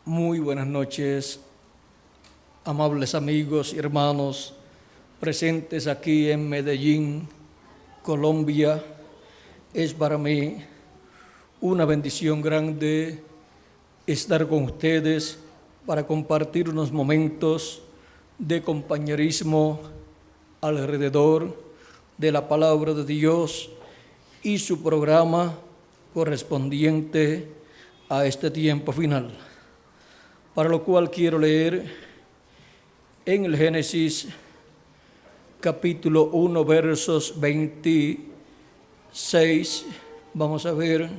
Muy buenas noches, amables amigos y hermanos presentes aquí en Medellín, Colombia. Es para mí una bendición grande estar con ustedes para compartir unos momentos de compañerismo alrededor de la palabra de Dios y su programa correspondiente a este tiempo final. Para lo cual quiero leer en el Génesis capítulo 1 versos 26. Vamos a ver.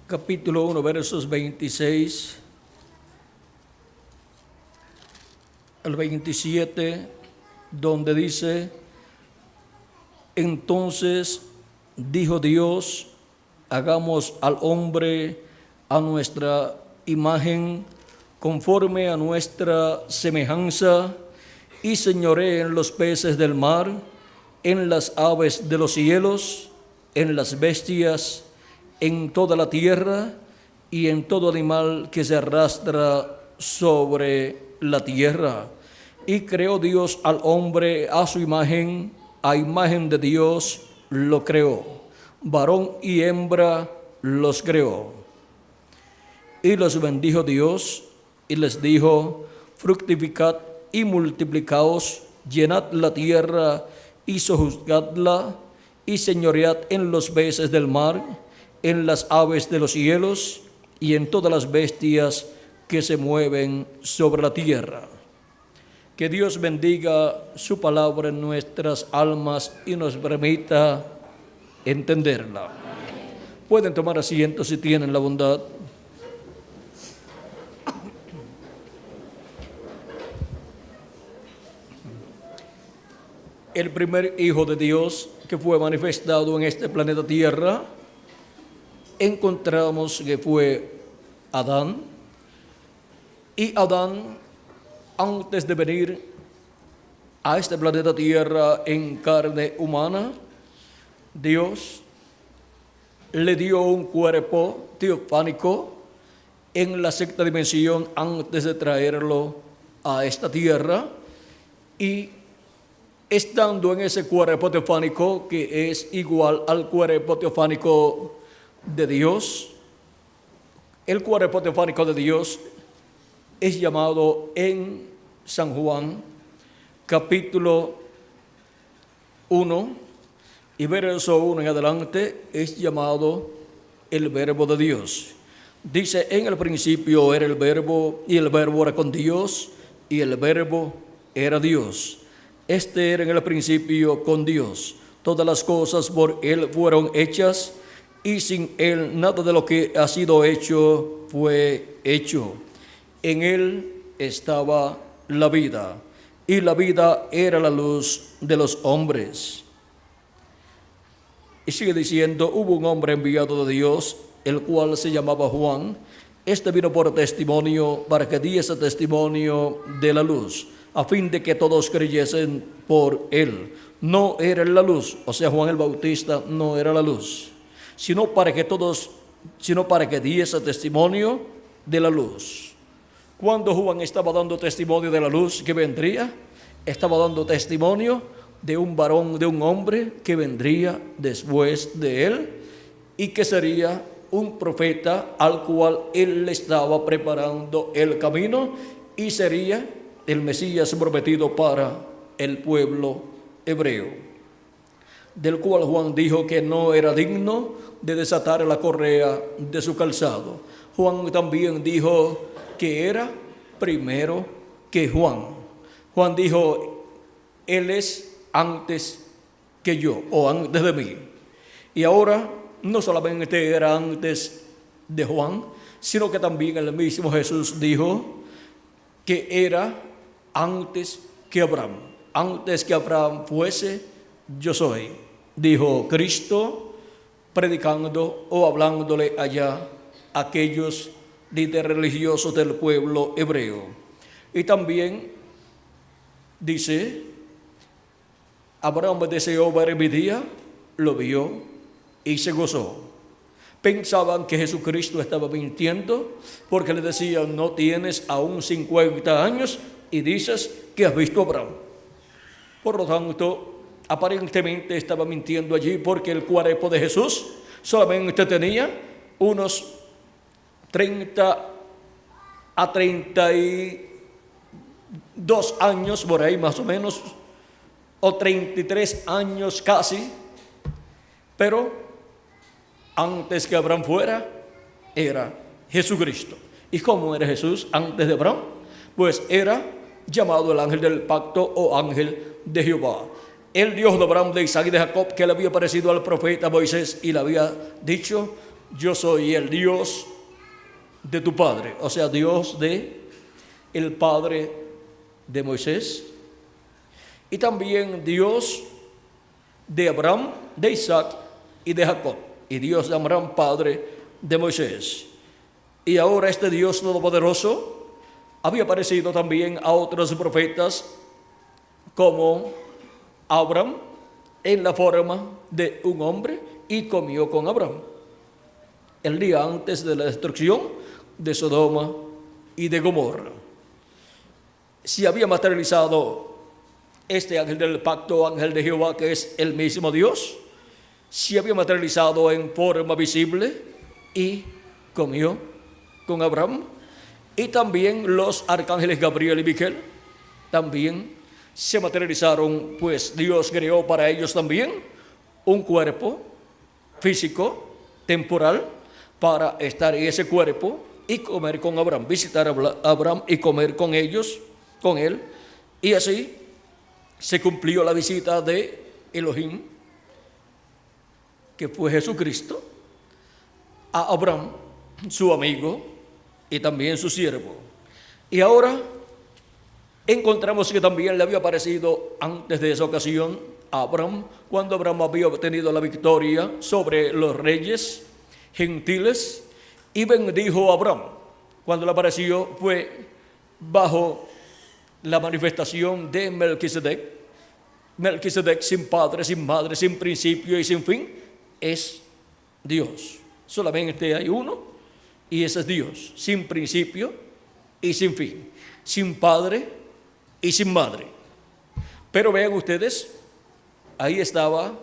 Capítulo 1 versos 26 al 27, donde dice: entonces dijo Dios, hagamos al hombre a nuestra imagen, conforme a nuestra semejanza, y señoree en los peces del mar, en las aves de los cielos, en las bestias, en toda la tierra, y en todo animal que se arrastra sobre la tierra. Y creó Dios al hombre a su imagen, a imagen de Dios lo creó, varón y hembra los creó. Y los bendijo Dios y les dijo: fructificad y multiplicaos, llenad la tierra y sojuzgadla, y señoread en los peces del mar, en las aves de los cielos, y en todas las bestias que se mueven sobre la tierra. Que Dios bendiga su palabra en nuestras almas y nos permita entenderla. Pueden tomar asiento si tienen la bondad. El primer Hijo de Dios que fue manifestado en este planeta Tierra, encontramos que fue Adán. Y Adán, antes de venir a este planeta Tierra en carne humana, Dios le dio un cuerpo teofánico en la sexta dimensión antes de traerlo a esta tierra, y estando en ese cuerpo teofánico que es igual al cuerpo teofánico de Dios, el cuerpo teofánico de Dios es llamado en San Juan capítulo 1 y verso 1 en adelante, es llamado el Verbo de Dios. Dice: en el principio era el Verbo, y el Verbo era con Dios, y el Verbo era Dios. Este era en el principio con Dios. Todas las cosas por Él fueron hechas, y sin Él nada de lo que ha sido hecho fue hecho. En Él estaba la vida, y la vida era la luz de los hombres. Y sigue diciendo: hubo un hombre enviado de Dios, el cual se llamaba Juan. Este vino por testimonio, para que diese testimonio de la luz, a fin de que todos creyesen por él. No era la luz, o sea, Juan el Bautista no era la luz, sino para que diese testimonio de la luz. Cuando Juan estaba dando testimonio de la luz que vendría, estaba dando testimonio de un varón, de un hombre que vendría después de él y que sería un profeta al cual él le estaba preparando el camino, y sería el Mesías prometido para el pueblo hebreo, del cual Juan dijo que no era digno de desatar la correa de su calzado. Juan también dijo que era primero que Juan. Juan dijo: él es antes que yo, o antes de mí. Y ahora no solamente era antes de Juan, sino que también el mismo Jesús dijo que era antes que Abraham. Antes que Abraham fuese, yo soy, dijo Cristo, predicando o hablándole allá a aquellos líderes religiosos del pueblo hebreo. Y también dice: Abraham deseó ver mi día lo vio y se gozó. Pensaban que Jesucristo estaba mintiendo porque le decían: no tienes aún 50 años y dices que has visto a Abraham. Por lo tanto, aparentemente estaba mintiendo allí, porque el cuerpo de Jesús solamente tenía unos 30 a 32 años, por ahí más o menos, o 33 años casi. Pero antes que Abraham fuera, era Jesucristo. ¿Y cómo era Jesús antes de Abraham? Pues era llamado el ángel del pacto o ángel de Jehová. El Dios de Abraham, de Isaac y de Jacob, que le había parecido al profeta Moisés y le había dicho: yo soy el Dios de tu padre, o sea, Dios de el padre de Moisés, y también Dios de Abraham, de Isaac y de Jacob, y Dios de Abraham, padre de Moisés. Y ahora este Dios todopoderoso había aparecido también a otros profetas, como Abraham, en la forma de un hombre, y comió con Abraham el día antes de la destrucción de Sodoma y de Gomorra. Se había materializado este ángel del pacto, ángel de Jehová, que es el mismo Dios. Se había materializado en forma visible y comió con Abraham. Y también los arcángeles Gabriel y Miguel también se materializaron, pues Dios creó para ellos también un cuerpo físico, temporal, para estar en ese cuerpo y comer con Abraham, visitar a Abraham y comer con ellos, con él. Y así se cumplió la visita de Elohim, que fue Jesucristo, a Abraham, su amigo y también su siervo. Y ahora encontramos que también le había aparecido antes de esa ocasión a Abraham, cuando Abraham había obtenido la victoria sobre los reyes gentiles, y bendijo a Abraham. Cuando le apareció fue bajo la manifestación de Melquisedec. Melquisedec, sin padre, sin madre, sin principio y sin fin, es Dios. Solamente hay uno, y ese es Dios, sin principio y sin fin, sin padre y sin madre. Pero vean ustedes, ahí estaba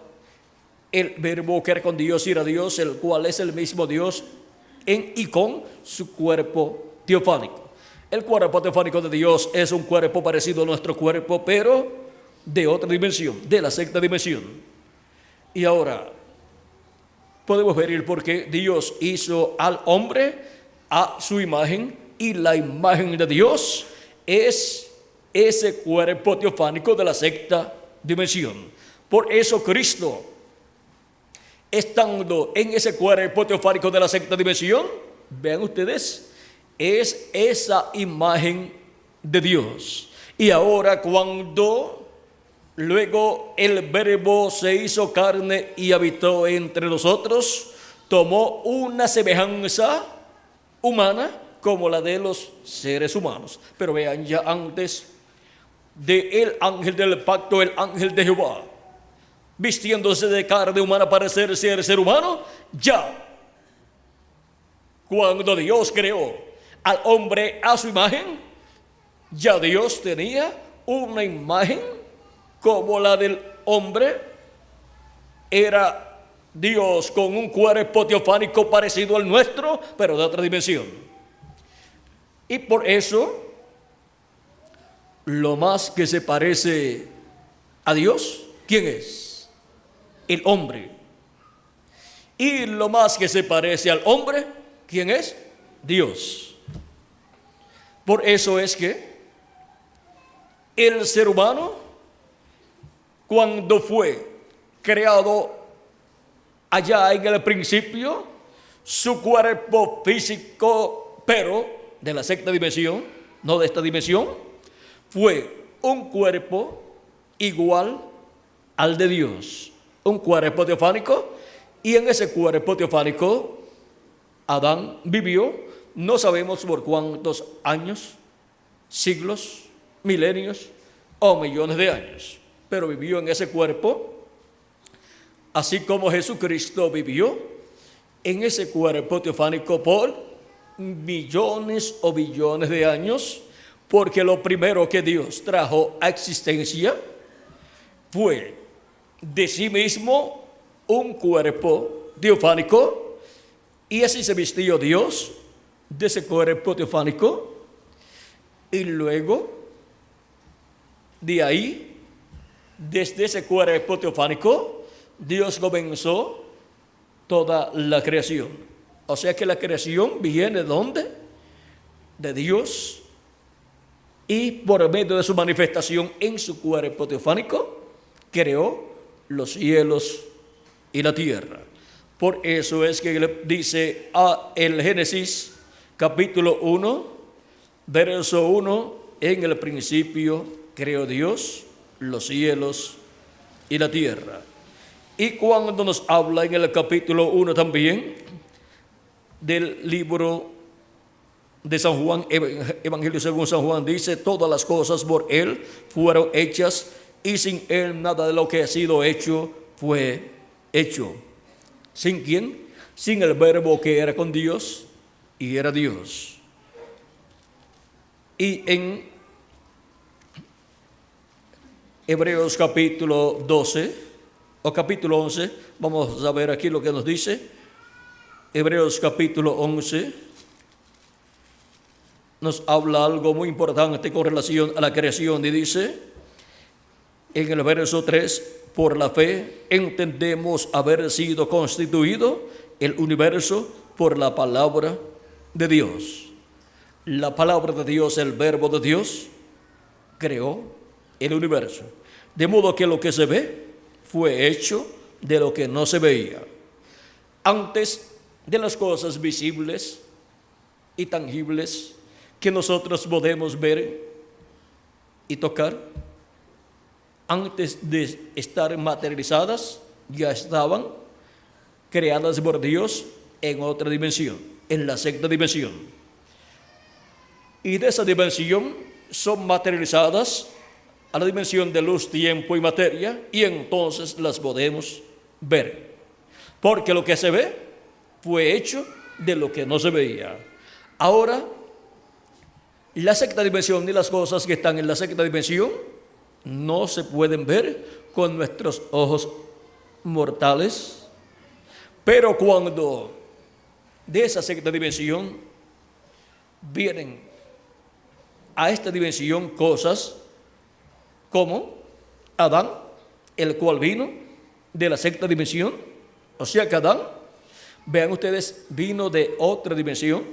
el verbo que era con Dios y era Dios, el cual es el mismo Dios en y con su cuerpo teofánico. El cuerpo teofánico de Dios es un cuerpo parecido a nuestro cuerpo, pero de otra dimensión, de la sexta dimensión. Y ahora podemos ver el por qué Dios hizo al hombre a su imagen, y la imagen de Dios es ese cuerpo teofánico de la sexta dimensión. Por eso Cristo, estando en ese cuerpo teofánico de la sexta dimensión, vean ustedes, es esa imagen de Dios. Y ahora, cuando luego el verbo se hizo carne y habitó entre nosotros, tomó una semejanza humana como la de los seres humanos. Pero vean, ya antes de el ángel del pacto, el ángel de Jehová, vistiéndose de carne humana para ser ser humano, ya cuando Dios creó al hombre a su imagen, ya Dios tenía una imagen como la del hombre. Era Dios con un cuerpo teofánico parecido al nuestro, pero de otra dimensión. Y por eso, lo más que se parece a Dios, ¿quién es? El hombre. Y lo más que se parece al hombre, ¿quién es? Dios. Por eso es que el ser humano, cuando fue creado allá en el principio, su cuerpo físico, pero de la sexta dimensión, no de esta dimensión, fue un cuerpo igual al de Dios, un cuerpo teofánico. Y en ese cuerpo teofánico Adán vivió, no sabemos por cuántos años, siglos, milenios o millones de años, pero vivió en ese cuerpo así como Jesucristo vivió en ese cuerpo teofánico por millones o billones de años, porque lo primero que Dios trajo a existencia fue de sí mismo un cuerpo teofánico, y así se vistió Dios de ese cuerpo teofánico, y luego de ahí, desde ese cuerpo teofánico, Dios comenzó toda la creación. O sea que la creación viene ¿de dónde? De Dios, y por medio de su manifestación en su cuerpo teofánico, creó los cielos y la tierra. Por eso es que le dice a el Génesis capítulo 1, verso 1, en el principio creó Dios los cielos y la tierra. Y cuando nos habla en el capítulo 1 también del libro de San Juan, Evangelio según San Juan, dice: todas las cosas por Él fueron hechas, y sin Él nada de lo que ha sido hecho fue hecho. ¿Sin quién? Sin el Verbo que era con Dios y era Dios. Y en Hebreos capítulo 12 o capítulo 11, vamos a ver aquí lo que nos dice. Hebreos capítulo 11 nos habla algo muy importante con relación a la creación, y dice en el verso 3: por la fe entendemos haber sido constituido el universo por la palabra de Dios. La palabra de Dios, el verbo de Dios, creó el universo. De modo que lo que se ve fue hecho de lo que no se veía. Antes de las cosas visibles y tangibles que nosotros podemos ver y tocar, antes de estar materializadas, ya estaban creadas por Dios en otra dimensión, en la sexta dimensión. Y de esa dimensión son materializadas a la dimensión de luz, tiempo y materia, y entonces las podemos ver. Porque lo que se ve fue hecho de lo que no se veía. Ahora, la sexta dimensión y las cosas que están en la sexta dimensión no se pueden ver con nuestros ojos mortales, pero cuando de esa sexta dimensión vienen a esta dimensión cosas como Adán, el cual vino de la sexta dimensión. O sea que Adán, vean ustedes, vino de otra dimensión,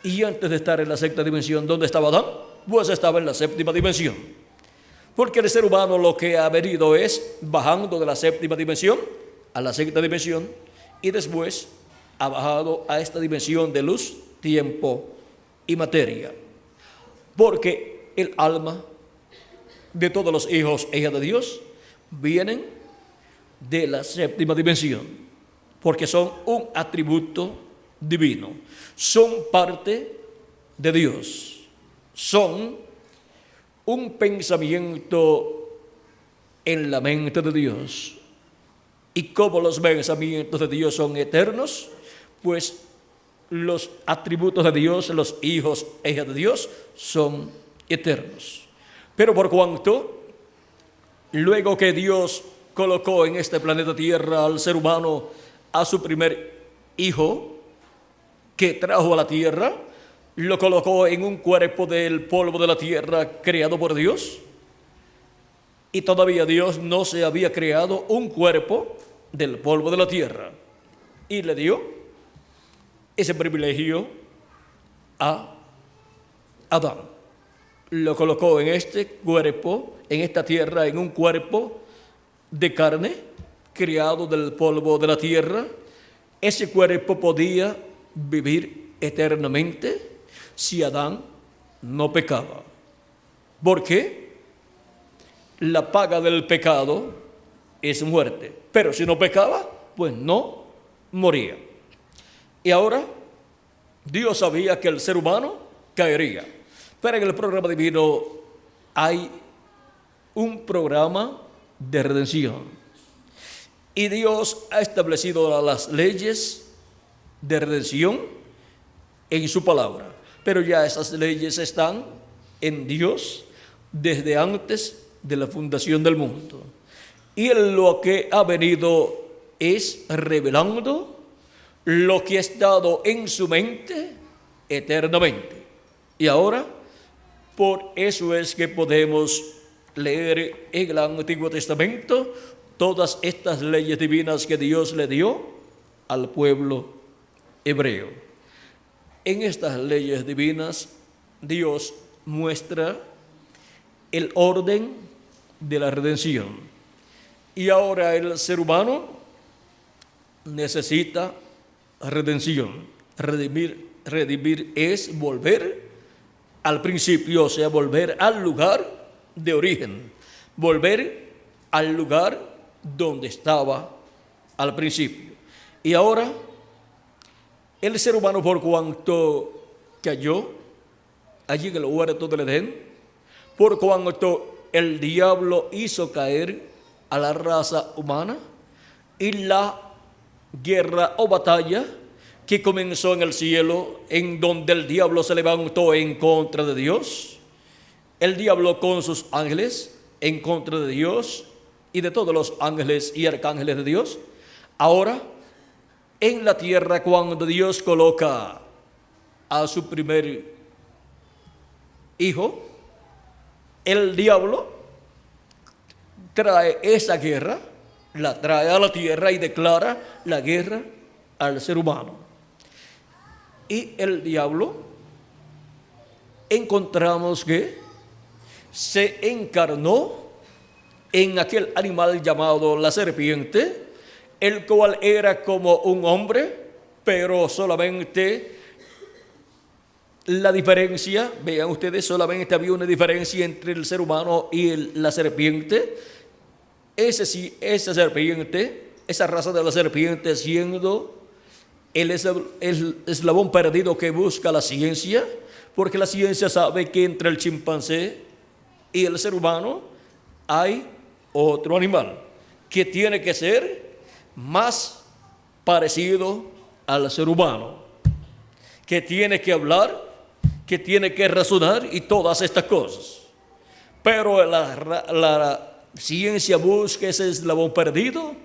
y antes de estar en la sexta dimensión, ¿dónde estaba Adán? Pues estaba en la séptima dimensión. Porque el ser humano lo que ha venido es bajando de la séptima dimensión a la sexta dimensión, y después ha bajado a esta dimensión de luz, tiempo y materia. Porque el alma de todos los hijos e hijas de Dios vienen de la séptima dimensión, porque son un atributo divino, son parte de Dios, son un pensamiento en la mente de Dios. Y como los pensamientos de Dios son eternos, pues los atributos de Dios, los hijos e hijas de Dios, son eternos. Pero por cuanto, luego que Dios colocó en este planeta Tierra al ser humano, a su primer hijo que trajo a la tierra, lo colocó en un cuerpo del polvo de la tierra creado por Dios, y todavía Dios no se había creado un cuerpo del polvo de la tierra, y le dio ese privilegio a Adán. Lo colocó en este cuerpo, en esta tierra, en un cuerpo de carne, criado del polvo de la tierra. Ese cuerpo podía vivir eternamente si Adán no pecaba. Porque la paga del pecado es muerte. Pero si no pecaba, pues no moría. Y ahora, Dios sabía que el ser humano caería. Pero en el programa divino hay un programa de redención. Y Dios ha establecido las leyes de redención en su palabra. Pero ya esas leyes están en Dios desde antes de la fundación del mundo. Y Él lo que ha venido es revelando lo que ha estado en su mente eternamente. Y ahora, por eso es que podemos leer en el Antiguo Testamento todas estas leyes divinas que Dios le dio al pueblo hebreo. En estas leyes divinas, Dios muestra el orden de la redención. Y ahora el ser humano necesita redención. Redimir es volver al principio, o sea, volver al lugar de origen, volver al lugar donde estaba al principio. Y ahora, el ser humano, por cuanto cayó allí en el huerto del Edén, por cuanto el diablo hizo caer a la raza humana, y la guerra o batalla que comenzó en el cielo, en donde el diablo se levantó en contra de Dios, el diablo con sus ángeles en contra de Dios y de todos los ángeles y arcángeles de Dios. Ahora, en la tierra, cuando Dios coloca a su primer hijo, el diablo trae esa guerra, la trae a la tierra y declara la guerra al ser humano. Y el diablo, encontramos que se encarnó en aquel animal llamado la serpiente, el cual era como un hombre, pero solamente la diferencia, vean ustedes, solamente había una diferencia entre el ser humano y la serpiente. Esa serpiente, esa raza de la serpiente, siendo el eslabón perdido que busca la ciencia, porque la ciencia sabe que entre el chimpancé y el ser humano hay otro animal que tiene que ser más parecido al ser humano, que tiene que hablar, que tiene que razonar y todas estas cosas. Pero la ciencia busca ese eslabón perdido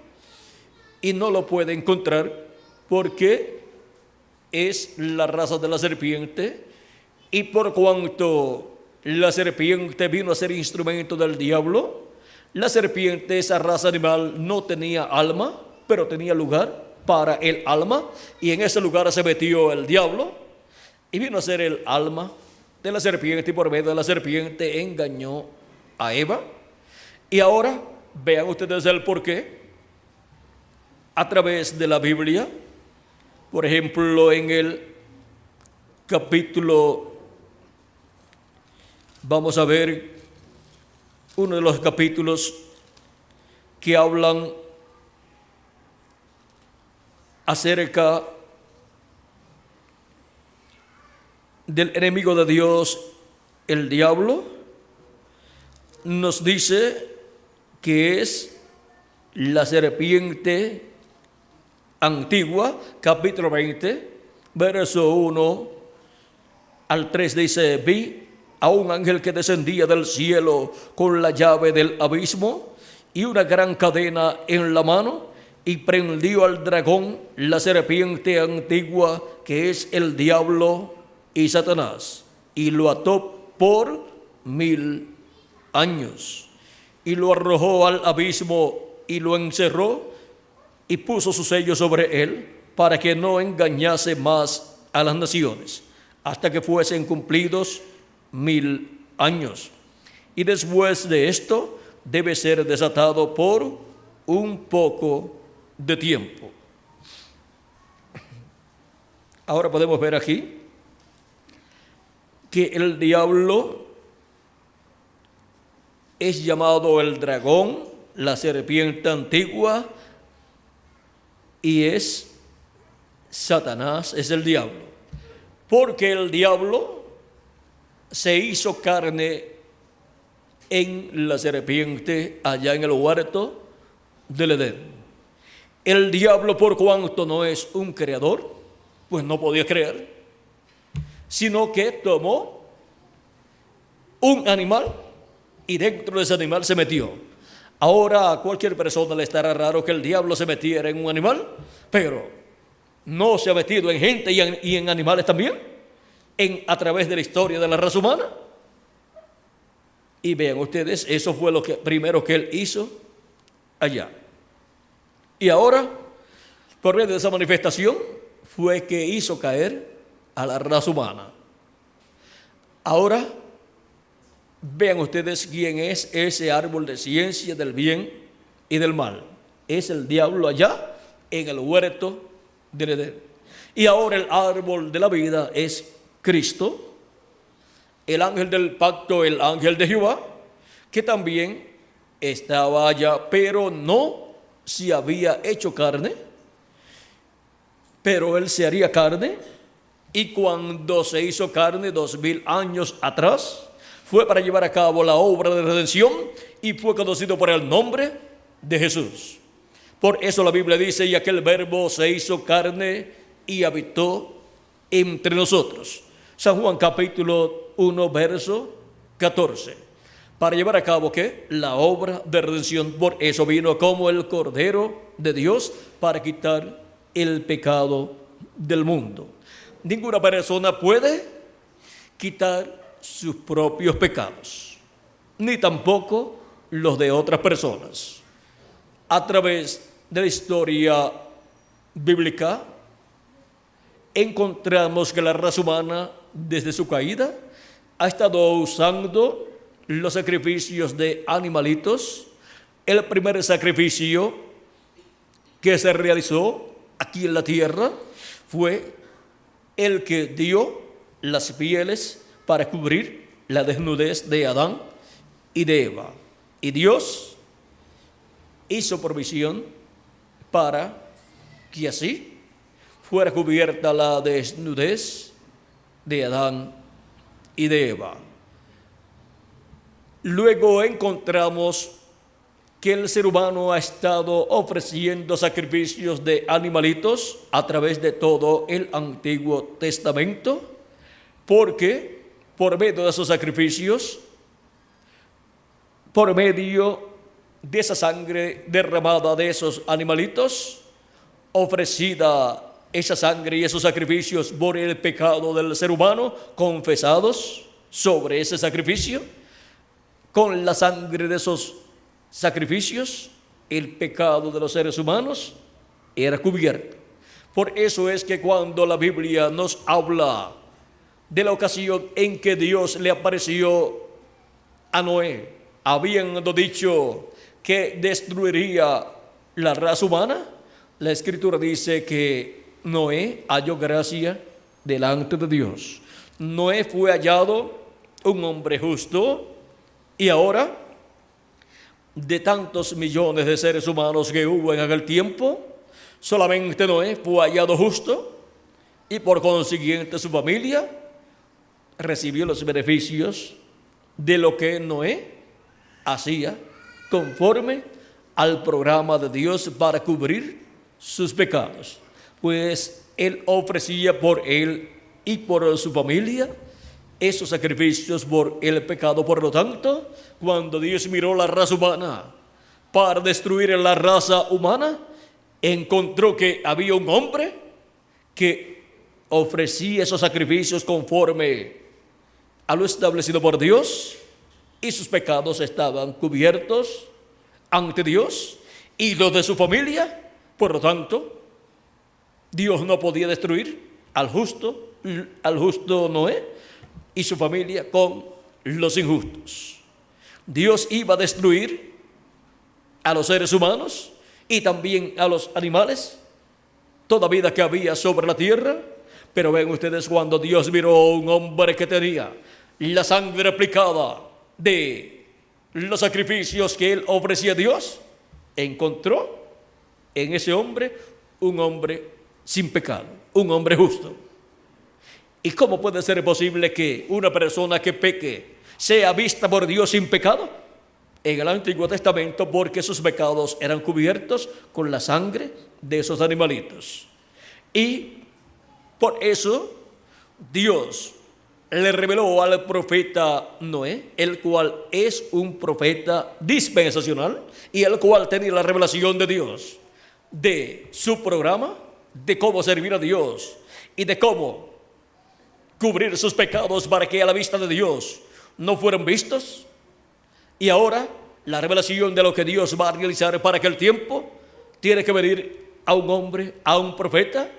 y no lo puede encontrar, porque es la raza de la serpiente, y por cuanto la serpiente vino a ser instrumento del diablo, la serpiente, esa raza animal, no tenía alma, pero tenía lugar para el alma, y en ese lugar se metió el diablo y vino a ser el alma de la serpiente, y por medio de la serpiente engañó a Eva. Y ahora vean ustedes el porqué a través de la Biblia. Por ejemplo, en el capítulo, vamos a ver uno de los capítulos que hablan acerca del enemigo de Dios, el diablo. Nos dice que es la serpiente antigua, capítulo 20, verso 1 al 3, dice: vi a un ángel que descendía del cielo con la llave del abismo y una gran cadena en la mano, y prendió al dragón, la serpiente antigua, que es el diablo y Satanás, y lo ató por 1000 años, y lo arrojó al abismo y lo encerró, y puso su sello sobre él, para que no engañase más a las naciones, hasta que fuesen cumplidos 1000 años. Y después de esto debe ser desatado por un poco de tiempo. Ahora podemos ver aquí que el diablo es llamado el dragón, la serpiente antigua, y es Satanás, es el diablo, porque el diablo se hizo carne en la serpiente allá en el huerto del Edén. El diablo, por cuanto no es un creador, pues no podía creer, sino que tomó un animal y dentro de ese animal se metió. Ahora a cualquier persona le estará raro que el diablo se metiera en un animal, pero no se ha metido en gente y en animales también, a través de la historia de la raza humana. Y vean ustedes, eso fue lo primero que él hizo allá. Y ahora, por medio de esa manifestación, fue que hizo caer a la raza humana. Ahora, vean ustedes quién es ese árbol de ciencia del bien y del mal. Es el diablo allá en el huerto del Edén. Y ahora el árbol de la vida es Cristo, el ángel del pacto, el ángel de Jehová, que también estaba allá, pero no se había hecho carne, pero él se haría carne. Y cuando se hizo carne 2000 años atrás, fue para llevar a cabo la obra de redención y fue conocido por el nombre de Jesús. Por eso la Biblia dice, y aquel verbo se hizo carne y habitó entre nosotros. San Juan capítulo 1, verso 14. Para llevar a cabo, ¿qué? La obra de redención. Por eso vino como el Cordero de Dios para quitar el pecado del mundo. Ninguna persona puede quitar sus propios pecados, ni tampoco los de otras personas. A través de la historia bíblica, encontramos que la raza humana, desde su caída, ha estado usando los sacrificios de animalitos. El primer sacrificio que se realizó aquí en la tierra fue el que dio las pieles para cubrir la desnudez de Adán y de Eva. Y Dios hizo provisión para que así fuera cubierta la desnudez de Adán y de Eva. Luego encontramos que el ser humano ha estado ofreciendo sacrificios de animalitos a través de todo el Antiguo Testamento, porque por medio de esos sacrificios, por medio de esa sangre derramada de esos animalitos, ofrecida esa sangre y esos sacrificios por el pecado del ser humano, confesados sobre ese sacrificio, con la sangre de esos sacrificios, el pecado de los seres humanos era cubierto. Por eso es que cuando la Biblia nos habla de la ocasión en que Dios le apareció a Noé, habiendo dicho que destruiría la raza humana, la Escritura dice que Noé halló gracia delante de Dios. Noé fue hallado un hombre justo, y ahora, de tantos millones de seres humanos que hubo en aquel tiempo, solamente Noé fue hallado justo, y por consiguiente su familia recibió los beneficios de lo que Noé hacía conforme al programa de Dios para cubrir sus pecados. Pues él ofrecía por él y por su familia esos sacrificios por el pecado. Por lo tanto, cuando Dios miró la raza humana para destruir la raza humana, encontró que había un hombre que ofrecía esos sacrificios conforme a lo establecido por Dios, y sus pecados estaban cubiertos ante Dios y los de su familia. Por lo tanto, Dios no podía destruir al justo Noé y su familia con los injustos. Dios iba a destruir a los seres humanos y también a los animales, toda vida que había sobre la tierra. Pero ven ustedes, cuando Dios miró a un hombre que tenía la sangre aplicada de los sacrificios que él ofrecía a Dios, encontró en ese hombre un hombre sin pecado, un hombre justo. ¿Y cómo puede ser posible que una persona que peque sea vista por Dios sin pecado? en el Antiguo Testamento porque sus pecados eran cubiertos con la sangre de esos animalitos. Y por eso Dios le reveló al profeta Noé, el cual es un profeta dispensacional y el cual tenía la revelación de Dios, de su programa, de cómo servir a Dios y de cómo cubrir sus pecados para que a la vista de Dios no fueran vistos. Y ahora la revelación de lo que Dios va a realizar para aquel tiempo tiene que venir a un hombre, a un profeta,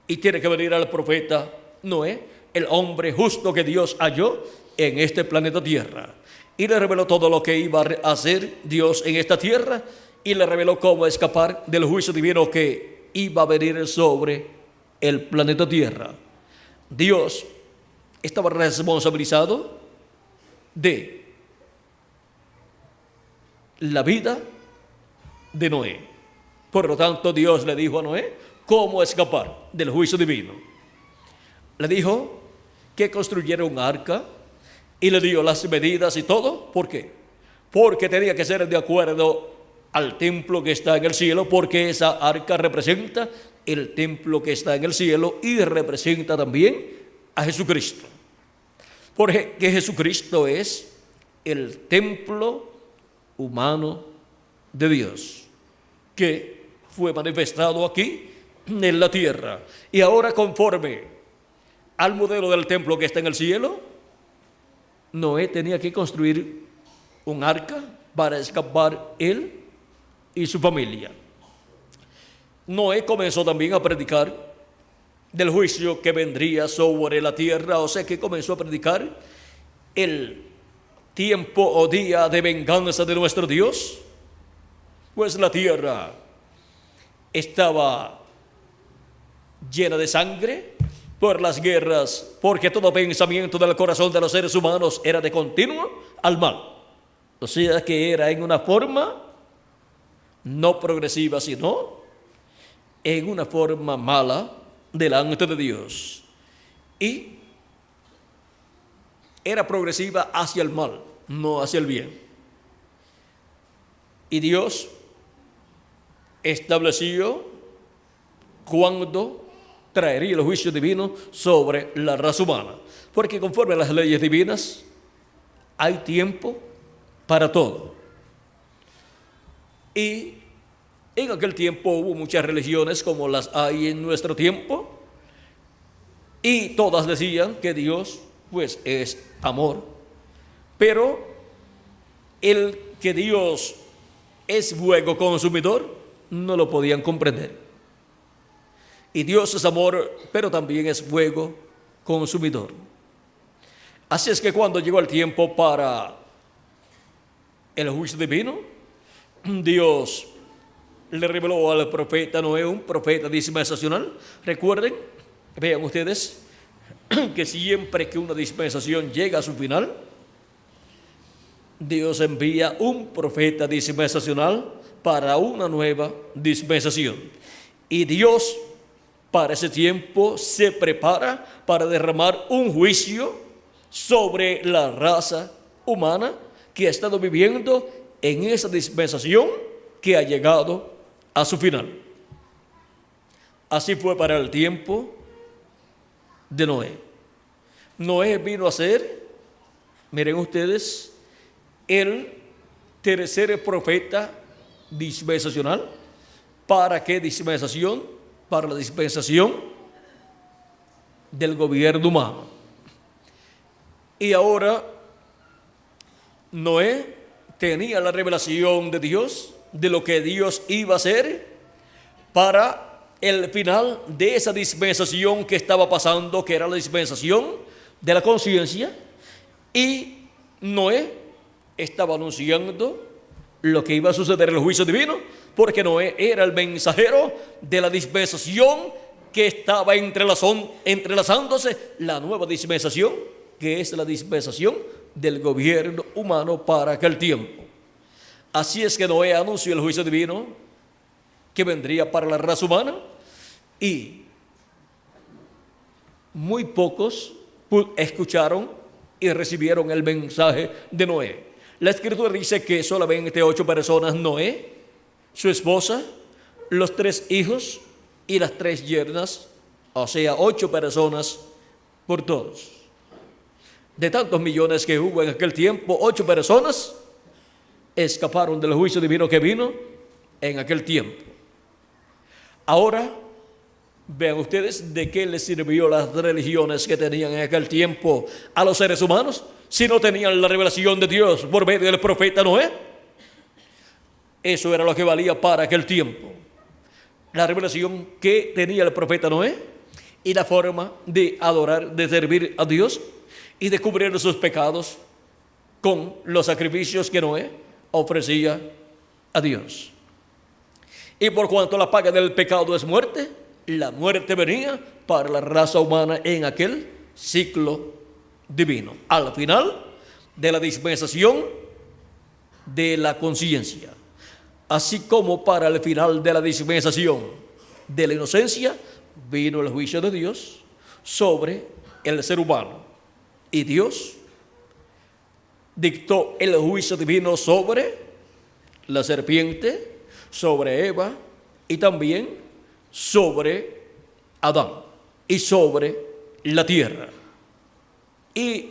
y tiene que venir al profeta Noé, el hombre justo que Dios halló en este planeta Tierra. Y le reveló todo lo que iba a hacer Dios en esta tierra, y le reveló cómo escapar del juicio divino que iba a venir sobre el planeta Tierra. Dios estaba responsabilizado de la vida de Noé. Por lo tanto, Dios le dijo a Noé cómo escapar del juicio divino. Le dijo que construyera un arca y le dio las medidas y todo. ¿Por qué? Porque tenía que ser de acuerdo al templo que está en el cielo, porque esa arca representa el templo que está en el cielo y representa también a Jesucristo. Porque Jesucristo es el templo humano de Dios que fue manifestado aquí en la tierra. Y ahora, conforme al modelo del templo que está en el cielo, Noé tenía que construir un arca para escapar él y su familia. Noé comenzó también a predicar del juicio que vendría sobre la tierra, o sea que comenzó a predicar el tiempo o día de venganza de nuestro Dios, pues la tierra estaba llena de sangre por las guerras, porque todo pensamiento del corazón de los seres humanos era de continuo al mal. O sea que era en una forma no progresiva, sino en una forma mala delante de Dios. Y era progresiva hacia el mal, no hacia el bien. Y Dios estableció cuándo traería el juicio divino sobre la raza humana. Porque conforme a las leyes divinas, hay tiempo para todo. Y en aquel tiempo hubo muchas religiones como las hay en nuestro tiempo, y todas decían que Dios pues es amor, pero el que Dios es fuego consumidor no lo podían comprender. Y Dios es amor, pero también es fuego consumidor. Así es que cuando llegó el tiempo para el juicio divino, Dios le reveló al profeta Noé, un profeta dispensacional. Recuerden, vean ustedes, que siempre que una dispensación llega a su final, Dios envía un profeta dispensacional para una nueva dispensación. Y Dios para ese tiempo se prepara para derramar un juicio sobre la raza humana que ha estado viviendo en esa dispensación que ha llegado a su final. Así fue para el tiempo de Noé. Noé vino a ser, miren ustedes, el tercer profeta dispensacional. ¿Para qué dispensación? Para la dispensación del gobierno humano. Y ahora Noé tenía la revelación de Dios, de lo que Dios iba a hacer para el final de esa dispensación que estaba pasando, que era la dispensación de la conciencia. Y Noé estaba anunciando lo que iba a suceder en el juicio divino, porque Noé era el mensajero de la dispensación que estaba entrelazándose la nueva dispensación, que es la dispensación del gobierno humano para aquel tiempo. Así es que Noé anunció el juicio divino que vendría para la raza humana, y muy pocos escucharon y recibieron el mensaje de Noé. La Escritura dice que solamente 8 personas, Noé, su esposa, los 3 hijos y las 3 yernas, o sea, 8 personas por todos. De tantos millones que hubo en aquel tiempo, 8 personas escaparon del juicio divino que vino en aquel tiempo. Ahora, vean ustedes de qué les sirvió las religiones que tenían en aquel tiempo a los seres humanos si no tenían la revelación de Dios por medio del profeta Noé. Eso era lo que valía para aquel tiempo. La revelación que tenía el profeta Noé y la forma de adorar, de servir a Dios y de cubrir sus pecados con los sacrificios que Noé ofrecía a Dios. Y por cuanto la paga del pecado es muerte, la muerte venía para la raza humana en aquel ciclo divino, al final de la dispensación de la conciencia, así como para el final de la dispensación de la inocencia, vino el juicio de Dios sobre el ser humano. Y Dios dictó el juicio divino sobre la serpiente, sobre Eva y también sobre Adán y sobre la tierra. Y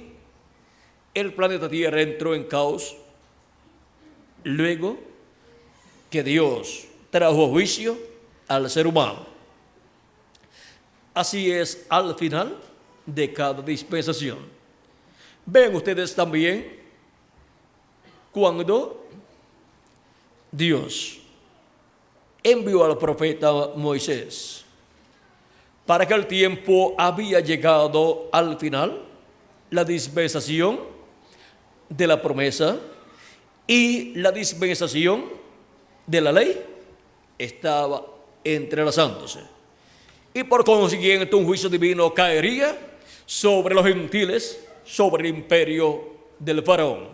el planeta Tierra entró en caos luego que Dios trajo juicio al ser humano. Así es al final de cada dispensación. Ven ustedes también cuando Dios envió al profeta Moisés para que el tiempo había llegado al final, la dispensación de la promesa y la dispensación de la ley estaba entrelazándose. Y por consiguiente un juicio divino caería sobre los gentiles, sobre el imperio del faraón.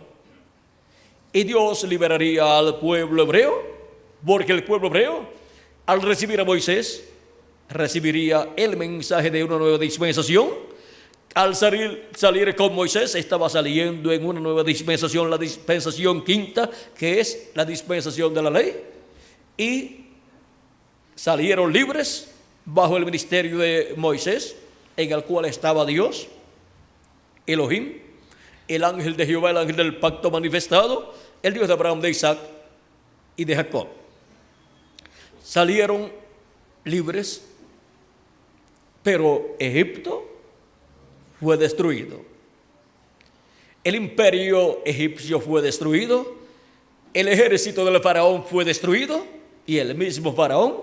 Y Dios liberaría al pueblo hebreo, porque el pueblo hebreo, al recibir a Moisés, recibiría el mensaje de una nueva dispensación. Al salir con Moisés, estaba saliendo en una nueva dispensación, la dispensación quinta, que es la dispensación de la ley. Y salieron libres bajo el ministerio de Moisés, en el cual estaba Dios, Elohim, el ángel de Jehová, el ángel del pacto manifestado, el Dios de Abraham, de Isaac y de Jacob. Salieron libres, pero Egipto fue destruido. El imperio egipcio fue destruido, el ejército del faraón fue destruido y el mismo faraón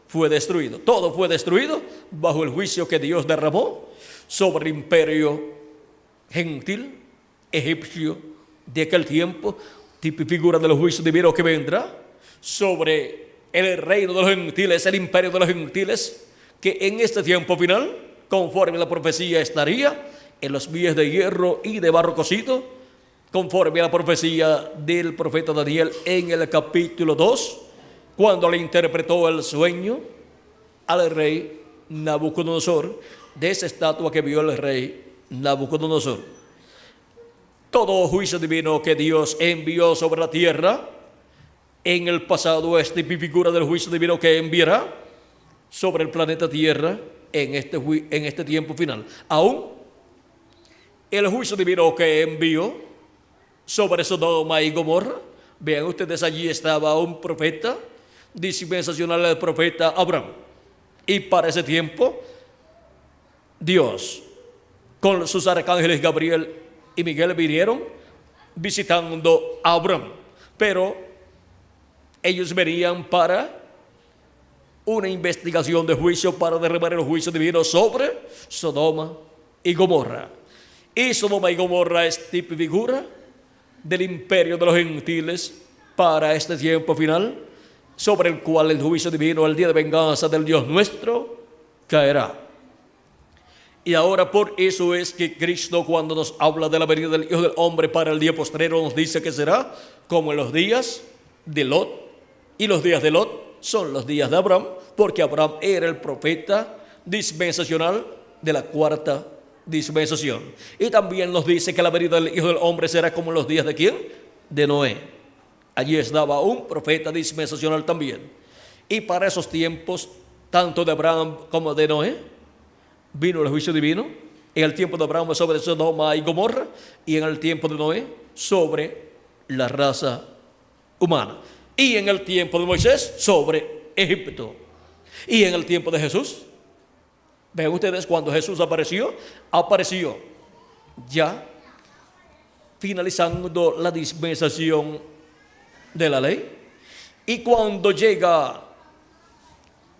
fue destruido. Todo fue destruido bajo el juicio que Dios derramó sobre el imperio gentil egipcio de aquel tiempo, tipo y figura de los juicios divinos que vendrá sobre el reino de los gentiles, el imperio de los gentiles, que en este tiempo final, conforme a la profecía, estaría en los pies de hierro y de barro cocido, conforme a la profecía del profeta Daniel en el capítulo 2, cuando le interpretó el sueño al rey Nabucodonosor, de esa estatua que vio el rey Nabucodonosor. Todo juicio divino que Dios envió sobre la tierra en el pasado es figura del juicio divino que enviará sobre el planeta Tierra en este tiempo final. Aún el juicio divino que envió sobre Sodoma y Gomorra, vean ustedes, allí estaba un profeta dispensacional, el profeta Abraham. Y para ese tiempo, Dios, con sus arcángeles Gabriel y Miguel, vinieron visitando a Abraham. Pero ellos venían para una investigación de juicio, para derramar el juicio divino sobre Sodoma y Gomorra. Y Sodoma y Gomorra es tipo y figura del imperio de los gentiles para este tiempo final, sobre el cual el juicio divino, el día de venganza del Dios nuestro, caerá. Y ahora por eso es que Cristo, cuando nos habla de la venida del Hijo del Hombre para el día postrero, nos dice que será como en los días de Lot. Y los días de Lot son los días de Abraham, porque Abraham era el profeta dispensacional de la cuarta dispensación. Y también nos dice que la venida del Hijo del Hombre será como en los días de ¿quién? de Noé. Allí estaba un profeta dispensacional también. Y para esos tiempos, tanto de Abraham como de Noé, vino el juicio divino. En el tiempo de Abraham sobre Sodoma y Gomorra, y en el tiempo de Noé sobre la raza humana. Y en el tiempo de Moisés sobre Egipto. Y en el tiempo de Jesús, ven ustedes, cuando Jesús apareció ya finalizando la dispensación de la ley. Y cuando llega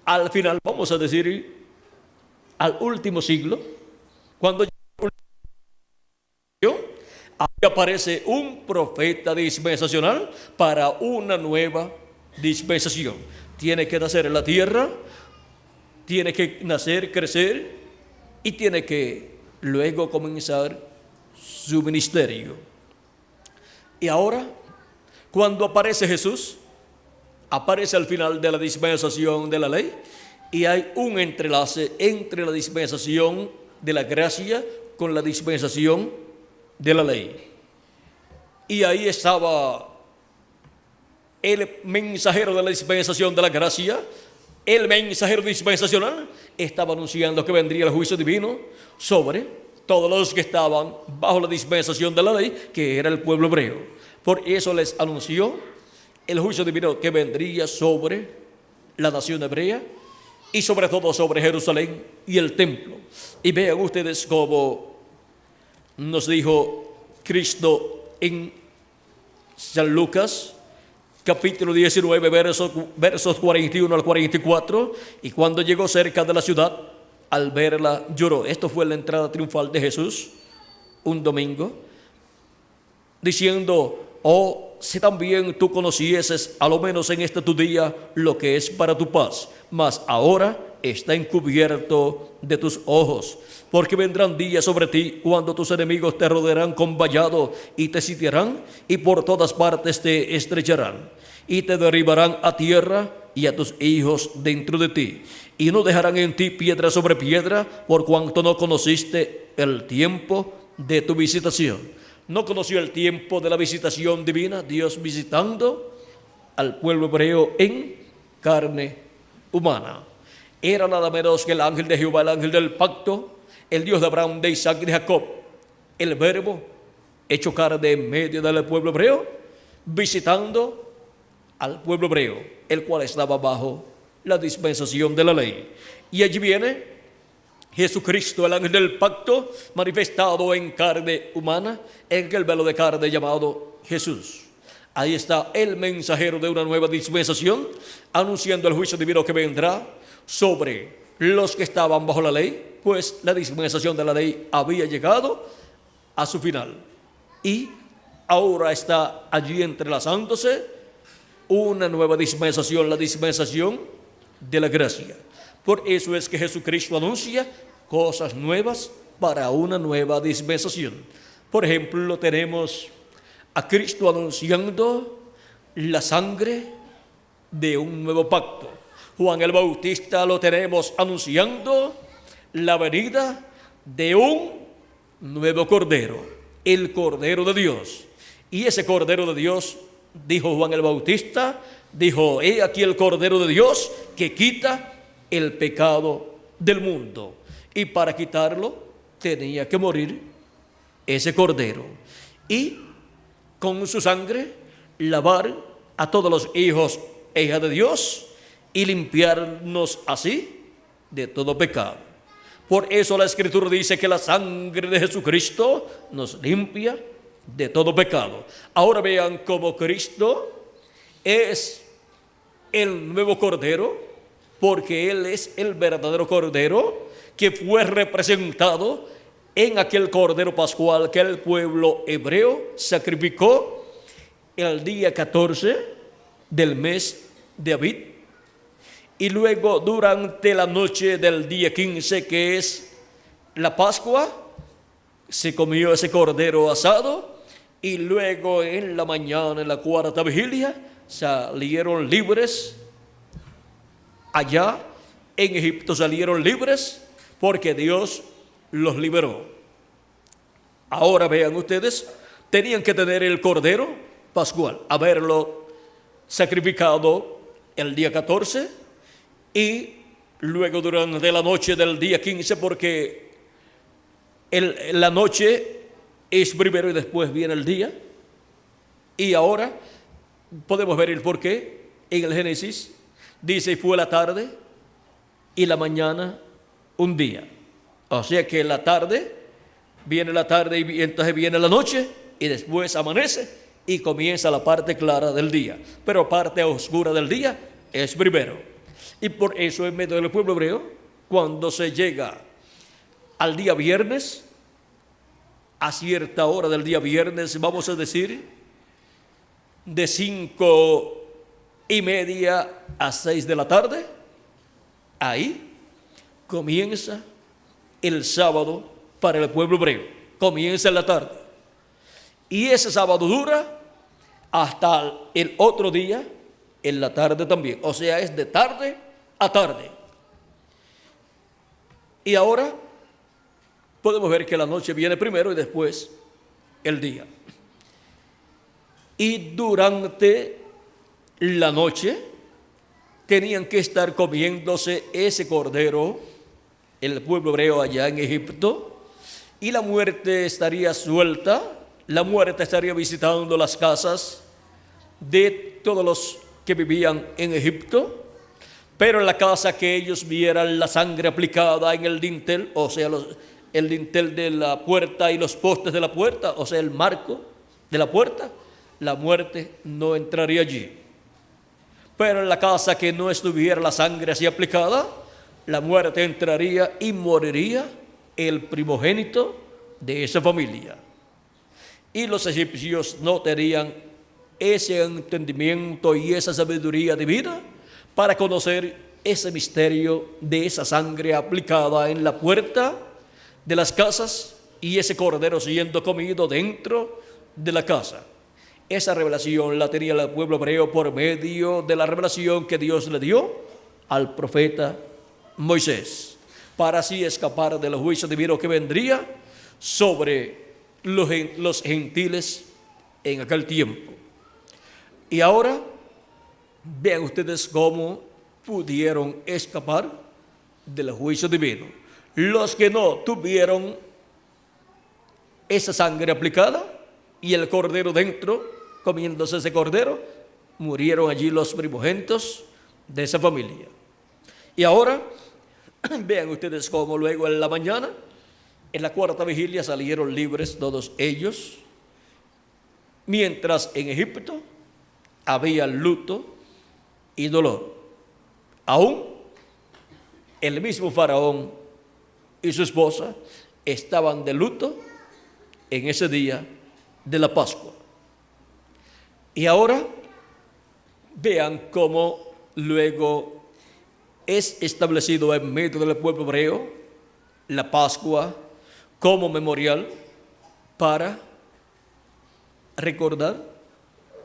al final, vamos a decir, al último siglo, cuando ahí aparece un profeta dispensacional para una nueva dispensación. Tiene que nacer en la tierra, tiene que nacer, crecer, y tiene que luego comenzar su ministerio. Y ahora, cuando aparece Jesús, aparece al final de la dispensación de la ley, y hay un entrelace entre la dispensación de la gracia con la dispensación de la ley. Y ahí estaba el mensajero de la dispensación de la gracia. El mensajero dispensacional estaba anunciando que vendría el juicio divino sobre todos los que estaban bajo la dispensación de la ley, que era el pueblo hebreo. Por eso les anunció el juicio divino que vendría sobre la nación hebrea y sobre todo sobre Jerusalén y el templo. Y vean ustedes cómo nos dijo Cristo en San Lucas, capítulo 19, versos 41 al 44. Y cuando llegó cerca de la ciudad, al verla lloró. Esto fue la entrada triunfal de Jesús un domingo, diciendo: oh, si también tú conocieses, a lo menos en este tu día, lo que es para tu paz, mas ahora está encubierto de tus ojos. Porque vendrán días sobre ti cuando tus enemigos te rodearán con vallado y te sitiarán, y por todas partes te estrecharán, y te derribarán a tierra y a tus hijos dentro de ti, y no dejarán en ti piedra sobre piedra, por cuanto no conociste el tiempo de tu visitación. No conoció el tiempo de la visitación divina, Dios visitando al pueblo hebreo en carne humana. Era nada menos que el ángel de Jehová, el ángel del pacto, el Dios de Abraham, de Isaac y de Jacob, el Verbo hecho carne en medio del pueblo hebreo, visitando al pueblo hebreo, el cual estaba bajo la dispensación de la ley. Y allí viene Jesucristo, el ángel del pacto, manifestado en carne humana, en el velo de carne llamado Jesús. Ahí está el mensajero de una nueva dispensación, anunciando el juicio divino que vendrá sobre los que estaban bajo la ley, pues la dispensación de la ley había llegado a su final. Y ahora está allí entrelazándose una nueva dispensación, la dispensación de la gracia. Por eso es que Jesucristo anuncia cosas nuevas para una nueva dispensación. Por ejemplo, tenemos a Cristo anunciando la sangre de un nuevo pacto. Juan el Bautista lo tenemos anunciando la venida de un nuevo Cordero, el Cordero de Dios. Y ese Cordero de Dios, dijo Juan el Bautista, dijo: he aquí el Cordero de Dios que quita el pecado del mundo. Y para quitarlo tenía que morir ese Cordero, y con su sangre lavar a todos los hijos e hijas de Dios y limpiarnos así de todo pecado. Por eso la Escritura dice que la sangre de Jesucristo nos limpia de todo pecado. Ahora vean cómo Cristo es el nuevo Cordero, porque Él es el verdadero Cordero que fue representado en aquel Cordero Pascual que el pueblo hebreo sacrificó el día 14 del mes de Abib. Y luego durante la noche del día 15, que es la Pascua, se comió ese cordero asado. Y luego en la mañana, en la cuarta vigilia, salieron libres. Allá en Egipto salieron libres porque Dios los liberó. Ahora vean ustedes, tenían que tener el cordero pascual, haberlo sacrificado el día 14 y luego durante la noche del día 15, porque la noche es primero y después viene el día. Y ahora podemos ver el porqué en el Génesis. Dice, fue la tarde y la mañana un día. O sea que viene la tarde y entonces viene la noche y después amanece y comienza la parte clara del día. Pero parte oscura del día es primero. Y por eso en medio del pueblo hebreo, cuando se llega al día viernes, a cierta hora del día viernes, vamos a decir, de 5:30 a 6 de la tarde, ahí comienza el sábado para el pueblo hebreo. Comienza en la tarde. Y ese sábado dura hasta el otro día, en la tarde también. O sea, es de tarde a tarde. Y ahora podemos ver que la noche viene primero y después el día. Y durante la noche tenían que estar comiéndose ese cordero, el pueblo hebreo allá en Egipto, y la muerte estaría suelta, la muerte estaría visitando las casas de todos los que vivían en Egipto, pero en la casa que ellos vieran la sangre aplicada en el dintel, o sea, el dintel de la puerta y los postes de la puerta, o sea, el marco de la puerta, la muerte no entraría allí. Pero en la casa que no estuviera la sangre así aplicada, la muerte entraría y moriría el primogénito de esa familia. Y los egipcios no tenían ese entendimiento y esa sabiduría divina para conocer ese misterio de esa sangre aplicada en la puerta de las casas y ese cordero siendo comido dentro de la casa. Esa revelación la tenía el pueblo hebreo por medio de la revelación que Dios le dio al profeta Moisés, para así escapar del juicio divino que vendría sobre los gentiles en aquel tiempo. Y ahora vean ustedes cómo pudieron escapar del juicio divino. Los que no tuvieron esa sangre aplicada y el cordero dentro, comiéndose ese cordero, murieron allí los primogénitos de esa familia. Y ahora vean ustedes cómo luego en la mañana, en la cuarta vigilia, salieron libres todos ellos, mientras en Egipto había luto y dolor. Aún el mismo faraón y su esposa estaban de luto en ese día de la Pascua. Y ahora vean cómo luego es establecido en medio del pueblo hebreo la Pascua como memorial para recordar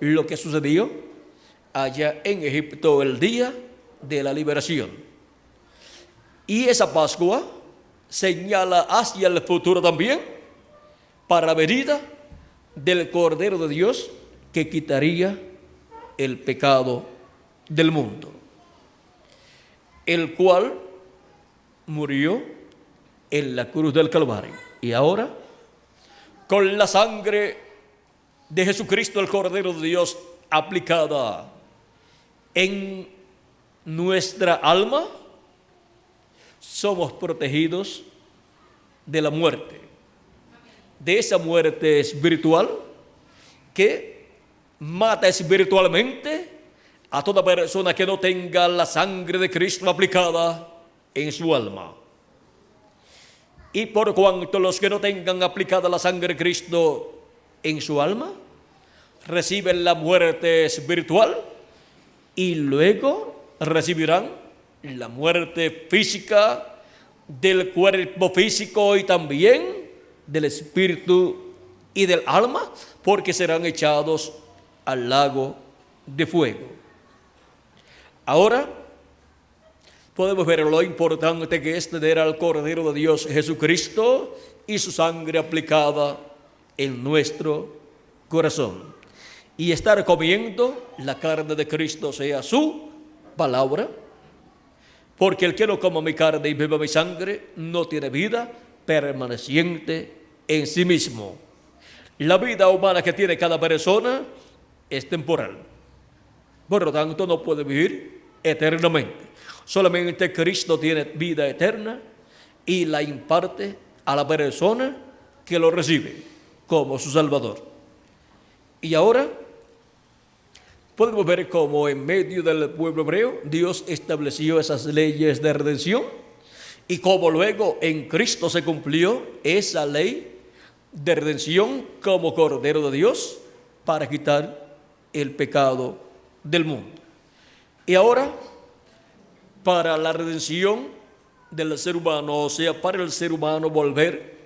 lo que sucedió allá en Egipto el día de la liberación. Y esa Pascua señala hacia el futuro también para la venida del Cordero de Dios que quitaría el pecado del mundo, el cual murió en la cruz del Calvario. Y ahora, con la sangre de Jesucristo, el Cordero de Dios, aplicada en nuestra alma, somos protegidos de la muerte, de esa muerte espiritual que mata espiritualmente a toda persona que no tenga la sangre de Cristo aplicada en su alma. Y por cuanto los que no tengan aplicada la sangre de Cristo en su alma reciben la muerte espiritual y luego recibirán la muerte física del cuerpo físico y también del espíritu y del alma, porque serán echados al lago de fuego. Ahora podemos ver lo importante que es tener al Cordero de Dios Jesucristo y su sangre aplicada en nuestro corazón. y estar comiendo la carne de Cristo, sea su palabra. Porque el que no coma mi carne y beba mi sangre no tiene vida permaneciente en sí mismo. La vida humana que tiene cada persona es temporal. Por lo tanto, no puede vivir eternamente. Solamente Cristo tiene vida eterna y la imparte a la persona que lo recibe como su Salvador. Y ahora podemos ver cómo en medio del pueblo hebreo Dios estableció esas leyes de redención y cómo luego en Cristo se cumplió esa ley de redención como Cordero de Dios para quitar el pecado del mundo. Y ahora, para la redención del ser humano, o sea, para el ser humano volver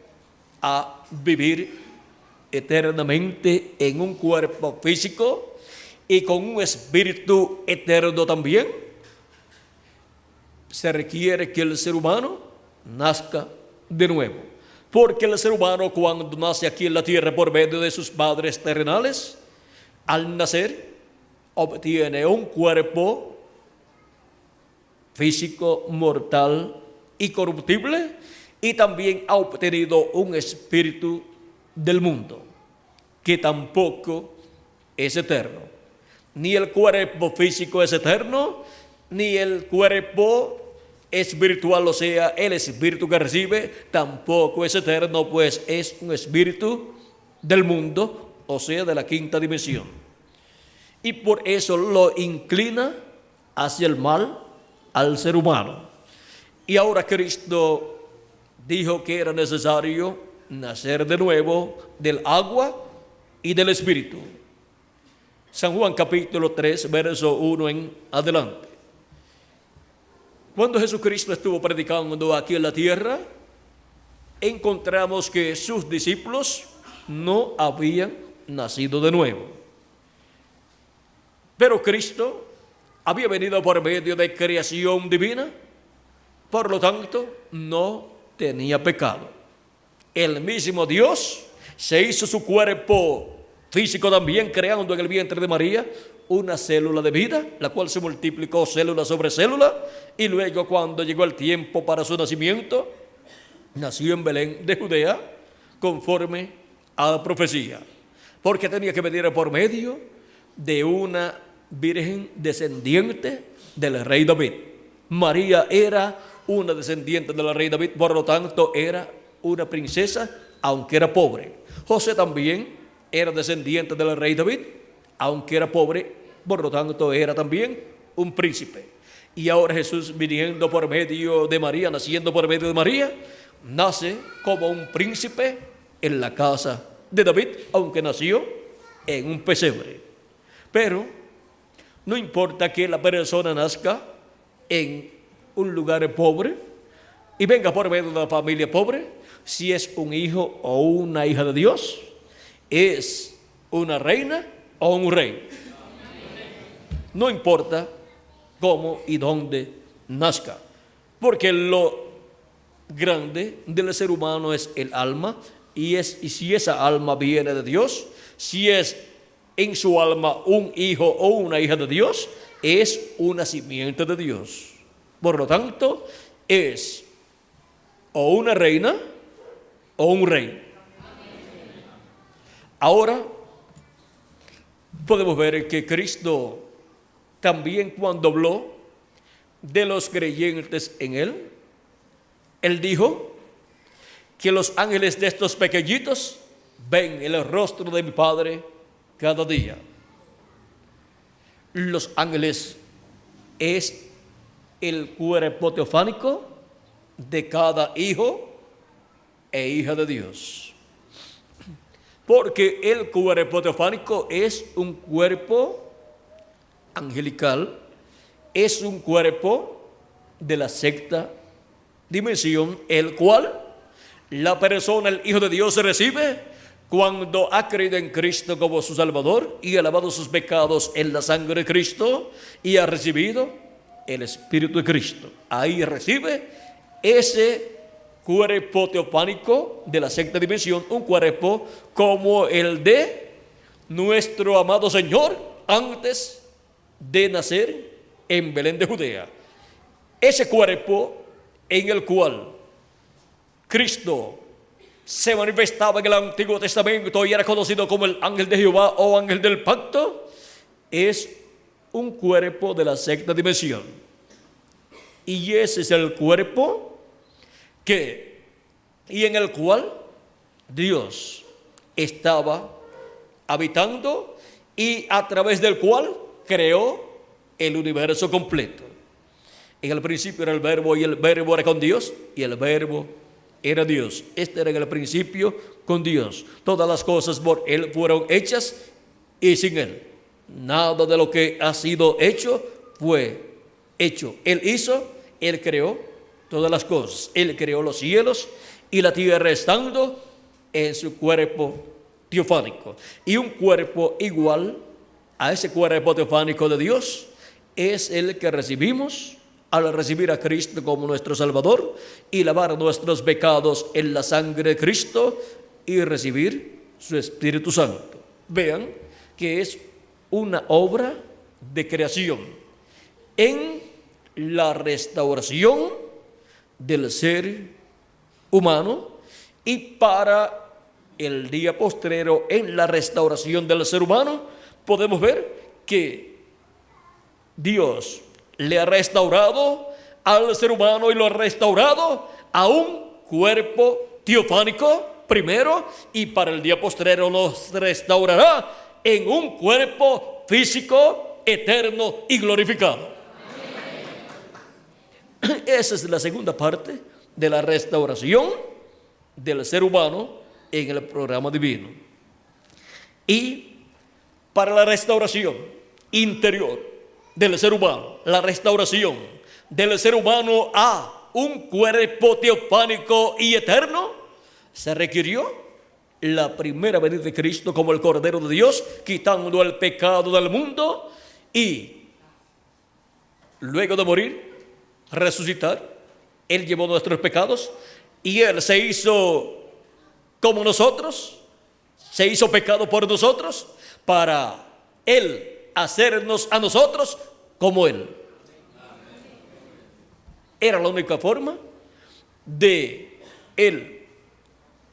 a vivir eternamente en un cuerpo físico y con un espíritu eterno también, se requiere que el ser humano nazca de nuevo. Porque el ser humano, cuando nace aquí en la tierra por medio de sus padres terrenales, al nacer obtiene un cuerpo físico, mortal y corruptible, y también ha obtenido un espíritu del mundo, que tampoco es eterno. Ni el cuerpo físico es eterno, ni el cuerpo espiritual, o sea, el espíritu que recibe, tampoco es eterno, pues es un espíritu del mundo, o sea, de la quinta dimensión. Y por eso lo inclina hacia el mal al ser humano. Y ahora Cristo dijo que era necesario nacer de nuevo del agua y del espíritu. San Juan capítulo 3, verso 1 en adelante. Cuando Jesucristo estuvo predicando aquí en la tierra, encontramos que sus discípulos no habían nacido de nuevo. Pero Cristo había venido por medio de creación divina, por lo tanto, no tenía pecado. El mismo Dios se hizo su cuerpo físico también, creando en el vientre de María una célula de vida, la cual se multiplicó célula sobre célula, y luego cuando llegó el tiempo para su nacimiento, nació en Belén de Judea, conforme a la profecía, porque tenía que venir por medio de una virgen descendiente del rey David. María era una descendiente del rey David, por lo tanto era una princesa, aunque era pobre. José también era descendiente del rey David, aunque era pobre, por lo tanto era también un príncipe. Y ahora Jesús, viniendo por medio de María, naciendo por medio de María, nace como un príncipe en la casa de David, aunque nació en un pesebre. Pero no importa que la persona nazca en un lugar pobre y venga por medio de una familia pobre, si es un hijo o una hija de Dios, es una reina o un rey. No importa cómo y dónde nazca, porque lo grande del ser humano es el alma, y si esa alma viene de Dios, si es en su alma un hijo o una hija de Dios, es una simiente de Dios. Por lo tanto, es o una reina o un rey. Ahora podemos ver que Cristo también, cuando habló de los creyentes en Él, Él dijo que los ángeles de estos pequeñitos ven el rostro de mi Padre cada día. Los ángeles es el cuerpo teofánico de cada hijo e hija de Dios. Porque el cuerpo teofánico es un cuerpo angelical, es un cuerpo de la sexta dimensión, el cual la persona, el Hijo de Dios, recibe cuando ha creído en Cristo como su Salvador y ha lavado sus pecados en la sangre de Cristo y ha recibido el Espíritu de Cristo. Ahí recibe ese cuerpo teofánico de la sexta dimensión, un cuerpo como el de nuestro amado Señor antes de nacer en Belén de Judea. Ese cuerpo en el cual Cristo se manifestaba en el Antiguo Testamento y era conocido como el ángel de Jehová o ángel del pacto, es un cuerpo de la sexta dimensión. Y ese es el cuerpo y en el cual Dios estaba habitando y a través del cual creó el universo completo. En el principio era el verbo y el verbo era con Dios y el verbo era Dios. Este era en el principio con Dios. Todas las cosas por Él fueron hechas y sin Él nada de lo que ha sido hecho fue hecho. Él hizo, Él creó todas las cosas. Él creó los cielos y la tierra estando en su cuerpo teofánico. Y un cuerpo igual a ese cuerpo teofánico de Dios es el que recibimos al recibir a Cristo como nuestro Salvador y lavar nuestros pecados en la sangre de Cristo y recibir su Espíritu Santo. Vean que es una obra de creación en la restauración del ser humano y para el día postrero en la restauración del ser humano podemos ver que Dios le ha restaurado al ser humano y lo ha restaurado a un cuerpo teofánico primero y para el día postrero nos restaurará en un cuerpo físico, eterno y glorificado. Amén. Esa es la segunda parte de la restauración del ser humano en el programa divino. Y para la restauración interior del ser humano, la restauración del ser humano a un cuerpo teofánico y eterno, se requirió la primera venida de Cristo como el Cordero de Dios, quitando el pecado del mundo y luego de morir, resucitar. Él llevó nuestros pecados y Él se hizo como nosotros, se hizo pecado por nosotros para Él hacernos a nosotros como Él. Era la única forma de Él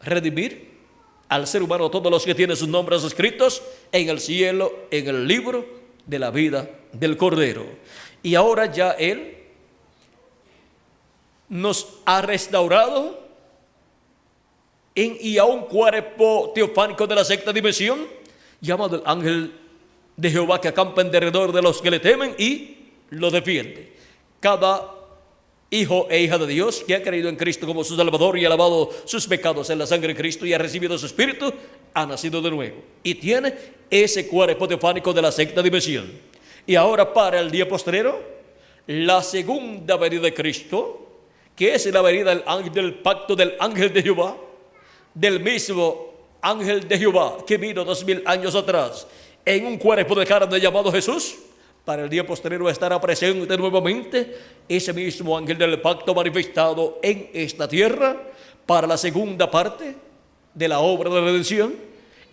redimir al ser humano, todos los que tienen sus nombres escritos en el cielo, en el libro de la vida del Cordero. Y ahora ya Él nos ha restaurado y a un cuerpo teofánico de la sexta dimensión, llamado el ángel de Jehová, que acampa en derredor de los que le temen y lo defiende. Cada hijo e hija de Dios que ha creído en Cristo como su Salvador y ha lavado sus pecados en la sangre de Cristo y ha recibido su Espíritu, ha nacido de nuevo y tiene ese cuerpo teofánico de la sexta dimensión. Y ahora para el día postrero, la segunda venida de Cristo, que es la venida del pacto del ángel de Jehová, del mismo ángel de Jehová que vino 2000 años atrás en un cuerpo de carne llamado Jesús. Para el día posterior estará presente nuevamente ese mismo ángel del pacto manifestado en esta tierra para la segunda parte de la obra de redención,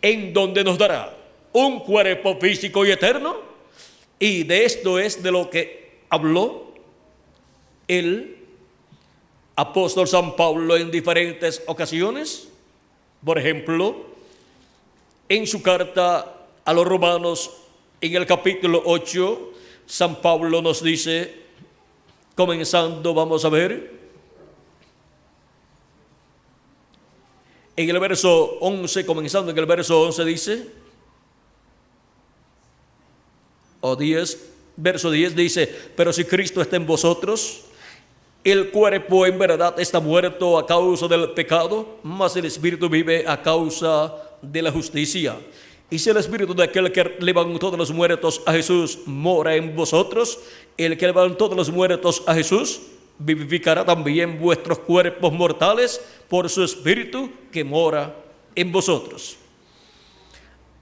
en donde nos dará un cuerpo físico y eterno. Y de esto es de lo que habló el apóstol San Pablo en diferentes ocasiones. Por ejemplo, en su carta a los Romanos, en el capítulo 8, San Pablo nos dice, comenzando, vamos a ver, en el verso 11, comenzando en el verso 11 dice, o 10, verso 10 dice, pero si Cristo está en vosotros, el cuerpo en verdad está muerto a causa del pecado, mas el Espíritu vive a causa de la justicia. Y si el Espíritu de aquel que levantó de los muertos a Jesús mora en vosotros, el que levantó de los muertos a Jesús vivificará también vuestros cuerpos mortales por su Espíritu que mora en vosotros.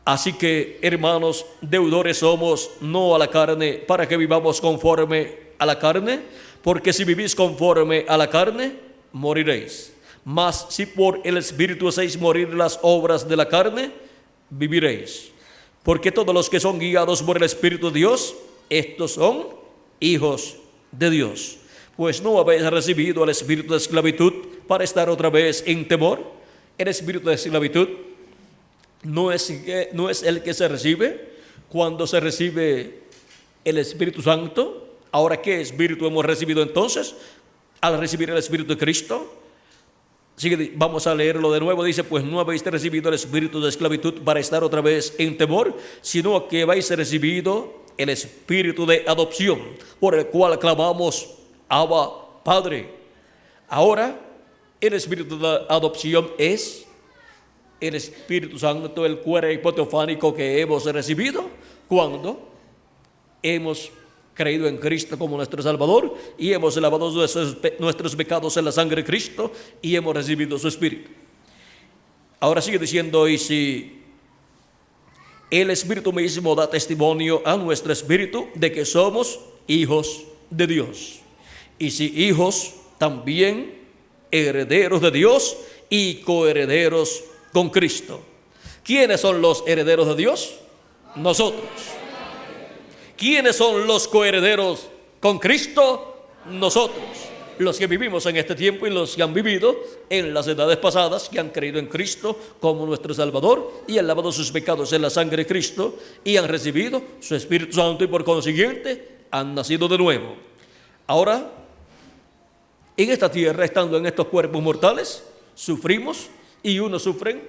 Así que, hermanos, deudores somos, no a la carne, para que vivamos conforme a la carne, porque si vivís conforme a la carne, moriréis. Mas si por el Espíritu hacéis morir las obras de la carne, viviréis. Porque todos los que son guiados por el Espíritu de Dios, estos son hijos de Dios. Pues no habéis recibido el espíritu de esclavitud para estar otra vez en temor. El espíritu de esclavitud no es el que se recibe cuando se recibe el Espíritu Santo. Ahora, ¿qué espíritu hemos recibido entonces al recibir el Espíritu de Cristo? Sigue, vamos a leerlo de nuevo. Dice, pues no habéis recibido el espíritu de esclavitud para estar otra vez en temor, sino que habéis recibido el espíritu de adopción, por el cual clamamos, Abba, Padre. Ahora, el espíritu de adopción es el Espíritu Santo, el cuerpo teofánico que hemos recibido cuando hemos creído en Cristo como nuestro Salvador y hemos lavado nuestros pecados en la sangre de Cristo y hemos recibido su Espíritu. Ahora sigue diciendo, y si el Espíritu mismo da testimonio a nuestro espíritu de que somos hijos de Dios. Y si hijos, también herederos de Dios y coherederos con Cristo. ¿Quiénes son los herederos de Dios? Nosotros. ¿Quiénes son los coherederos con Cristo? Nosotros, los que vivimos en este tiempo y los que han vivido en las edades pasadas, que han creído en Cristo como nuestro Salvador y han lavado sus pecados en la sangre de Cristo y han recibido su Espíritu Santo y por consiguiente han nacido de nuevo. Ahora, en esta tierra, estando en estos cuerpos mortales, sufrimos y unos sufren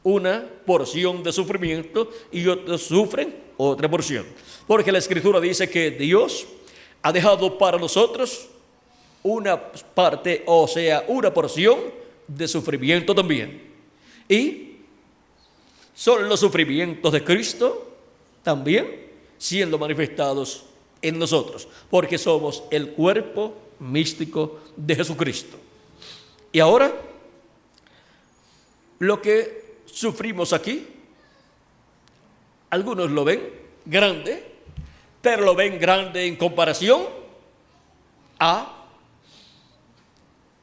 una porción de sufrimiento y otros sufren otra porción. Porque la Escritura dice que Dios ha dejado para nosotros una parte, o sea, una porción de sufrimiento también. Y son los sufrimientos de Cristo también siendo manifestados en nosotros, porque somos el cuerpo místico de Jesucristo. Y ahora, lo que sufrimos aquí, algunos lo ven grande, pero lo ven grande en comparación a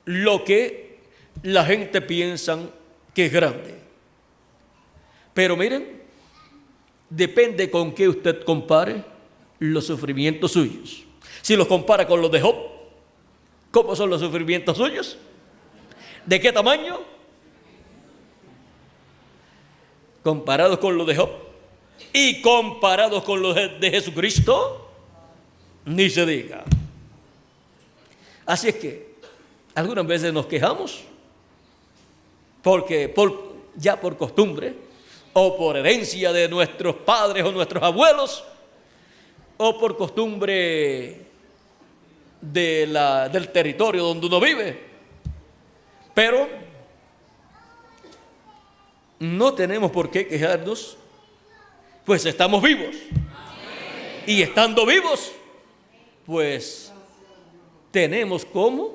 lo que la gente piensa que es grande. Pero miren, depende con qué usted compare los sufrimientos suyos. Si los compara con los de Job, ¿cómo son los sufrimientos suyos? ¿De qué tamaño? Comparados con los de Job y comparados con los de Jesucristo, ni se diga. Así es que algunas veces nos quejamos porque ya por costumbre o por herencia de nuestros padres o nuestros abuelos o por costumbre del territorio donde uno vive, pero no tenemos por qué quejarnos, pues estamos vivos. Y estando vivos, pues tenemos cómo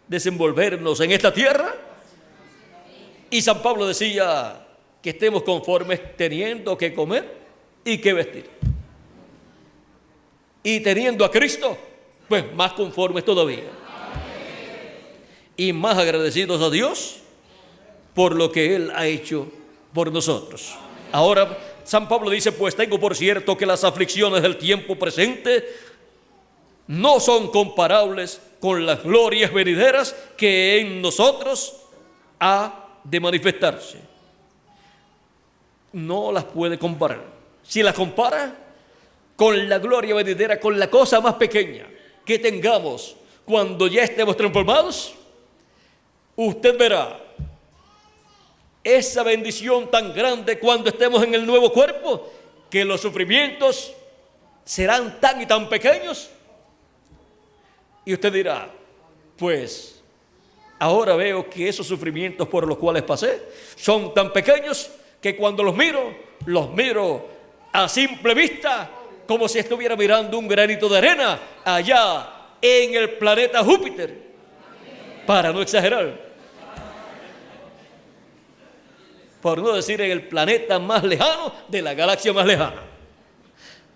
desenvolvernos en esta tierra. Y San Pablo decía que estemos conformes teniendo que comer y que vestir. Y teniendo a Cristo, pues más conformes todavía. Y más agradecidos a Dios por lo que Él ha hecho por nosotros. Ahora, San Pablo dice, pues tengo por cierto que las aflicciones del tiempo presente no son comparables con las glorias venideras que en nosotros ha de manifestarse. No las puede comparar. Si las compara con la gloria venidera, con la cosa más pequeña que tengamos cuando ya estemos transformados, usted verá esa bendición tan grande cuando estemos en el nuevo cuerpo, que los sufrimientos serán tan y tan pequeños. Y usted dirá, pues ahora veo que esos sufrimientos por los cuales pasé son tan pequeños que cuando los miro a simple vista, como si estuviera mirando un granito de arena allá en el planeta Júpiter, para no exagerar. Por no decir en el planeta más lejano de la galaxia más lejana.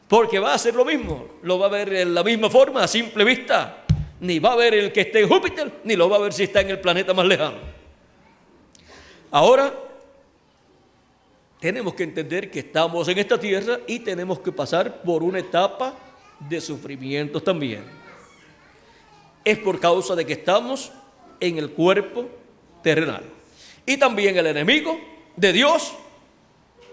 Porque va a ser lo mismo, lo va a ver en la misma forma a simple vista. Ni va a ver el que esté en Júpiter, ni lo va a ver si está en el planeta más lejano. Ahora, tenemos que entender que estamos en esta tierra y tenemos que pasar por una etapa de sufrimientos también. Es por causa de que estamos en el cuerpo terrenal. Y también el enemigo de Dios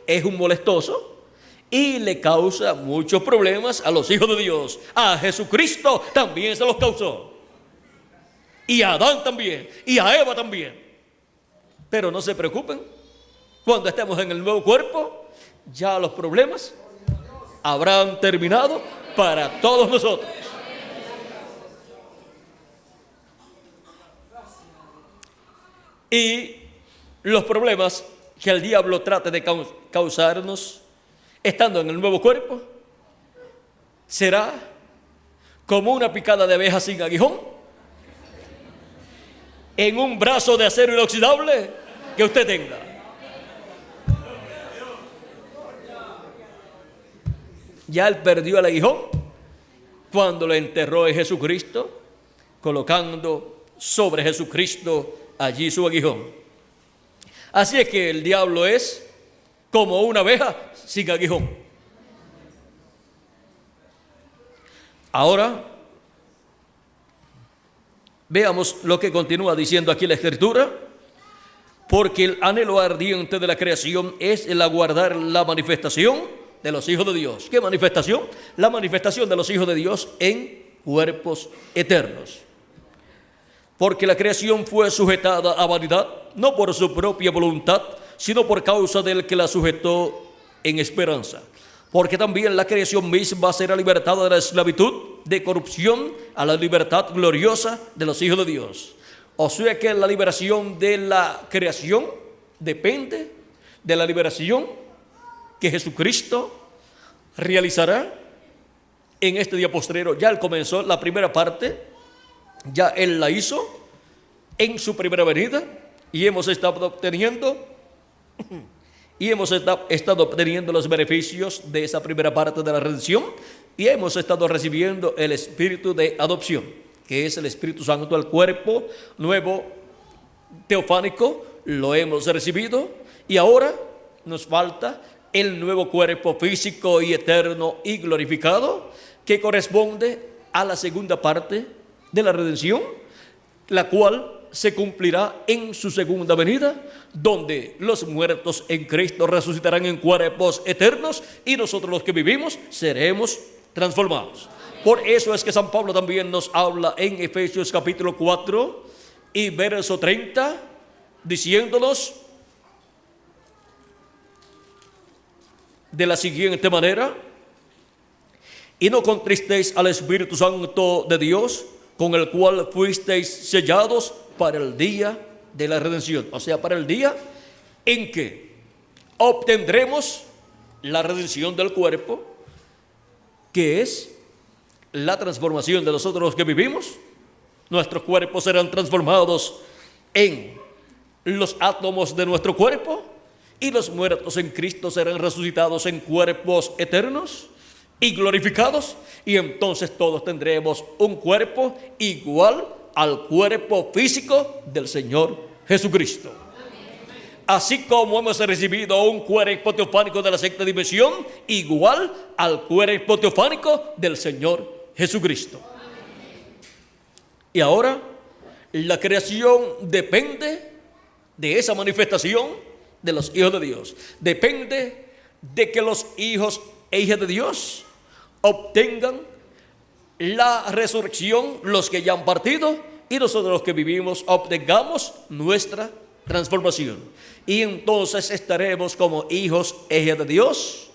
es un molestoso y le causa muchos problemas a los hijos de Dios. A Jesucristo también se los causó. Y a Adán también. Y a Eva también. Pero no se preocupen. Cuando estemos en el nuevo cuerpo, ya los problemas habrán terminado para todos nosotros. Y los problemas que el diablo trate de causarnos estando en el nuevo cuerpo será como una picada de abeja sin aguijón en un brazo de acero inoxidable que usted tenga. Ya él perdió el aguijón cuando lo enterró en Jesucristo, colocando sobre Jesucristo allí su aguijón. Así es que el diablo es como una abeja sin aguijón. Ahora, veamos lo que continúa diciendo aquí la Escritura. Porque el anhelo ardiente de la creación es el aguardar la manifestación de los hijos de Dios. ¿Qué manifestación? La manifestación de los hijos de Dios en cuerpos eternos. Porque la creación fue sujetada a vanidad, no por su propia voluntad, sino por causa del que la sujetó en esperanza. Porque también la creación misma será libertada de la esclavitud de corrupción a la libertad gloriosa de los hijos de Dios. O sea que la liberación de la creación depende de la liberación que Jesucristo realizará en este día postrero. Ya él comenzó la primera parte, ya él la hizo en su primera venida y hemos estado obteniendo los beneficios de esa primera parte de la redención y hemos estado recibiendo el espíritu de adopción, que es el Espíritu Santo, al cuerpo nuevo teofánico, lo hemos recibido y ahora nos falta el nuevo cuerpo físico y eterno y glorificado que corresponde a la segunda parte de la redención, la cual se cumplirá en su segunda venida, donde los muertos en Cristo resucitarán en cuerpos eternos y nosotros los que vivimos seremos transformados. Por eso es que San Pablo también nos habla en Efesios capítulo 4 y verso 30, diciéndonos de la siguiente manera: y no contristéis al Espíritu Santo de Dios, con el cual fuisteis sellados para el día de la redención. O sea, para el día en que obtendremos la redención del cuerpo, que es la transformación de nosotros los que vivimos. Nuestros cuerpos serán transformados en los átomos de nuestro cuerpo y los muertos en Cristo serán resucitados en cuerpos eternos y glorificados, y entonces todos tendremos un cuerpo igual al cuerpo físico del Señor Jesucristo. Así como hemos recibido un cuerpo teofánico de la sexta dimensión, igual al cuerpo teofánico del Señor Jesucristo. Y ahora la creación depende de esa manifestación de los hijos de Dios. Depende de que los hijos e hijas de Dios obtengan la resurrección, los que ya han partido, y nosotros los que vivimos obtengamos nuestra transformación. Y entonces estaremos como hijos e hijas de Dios,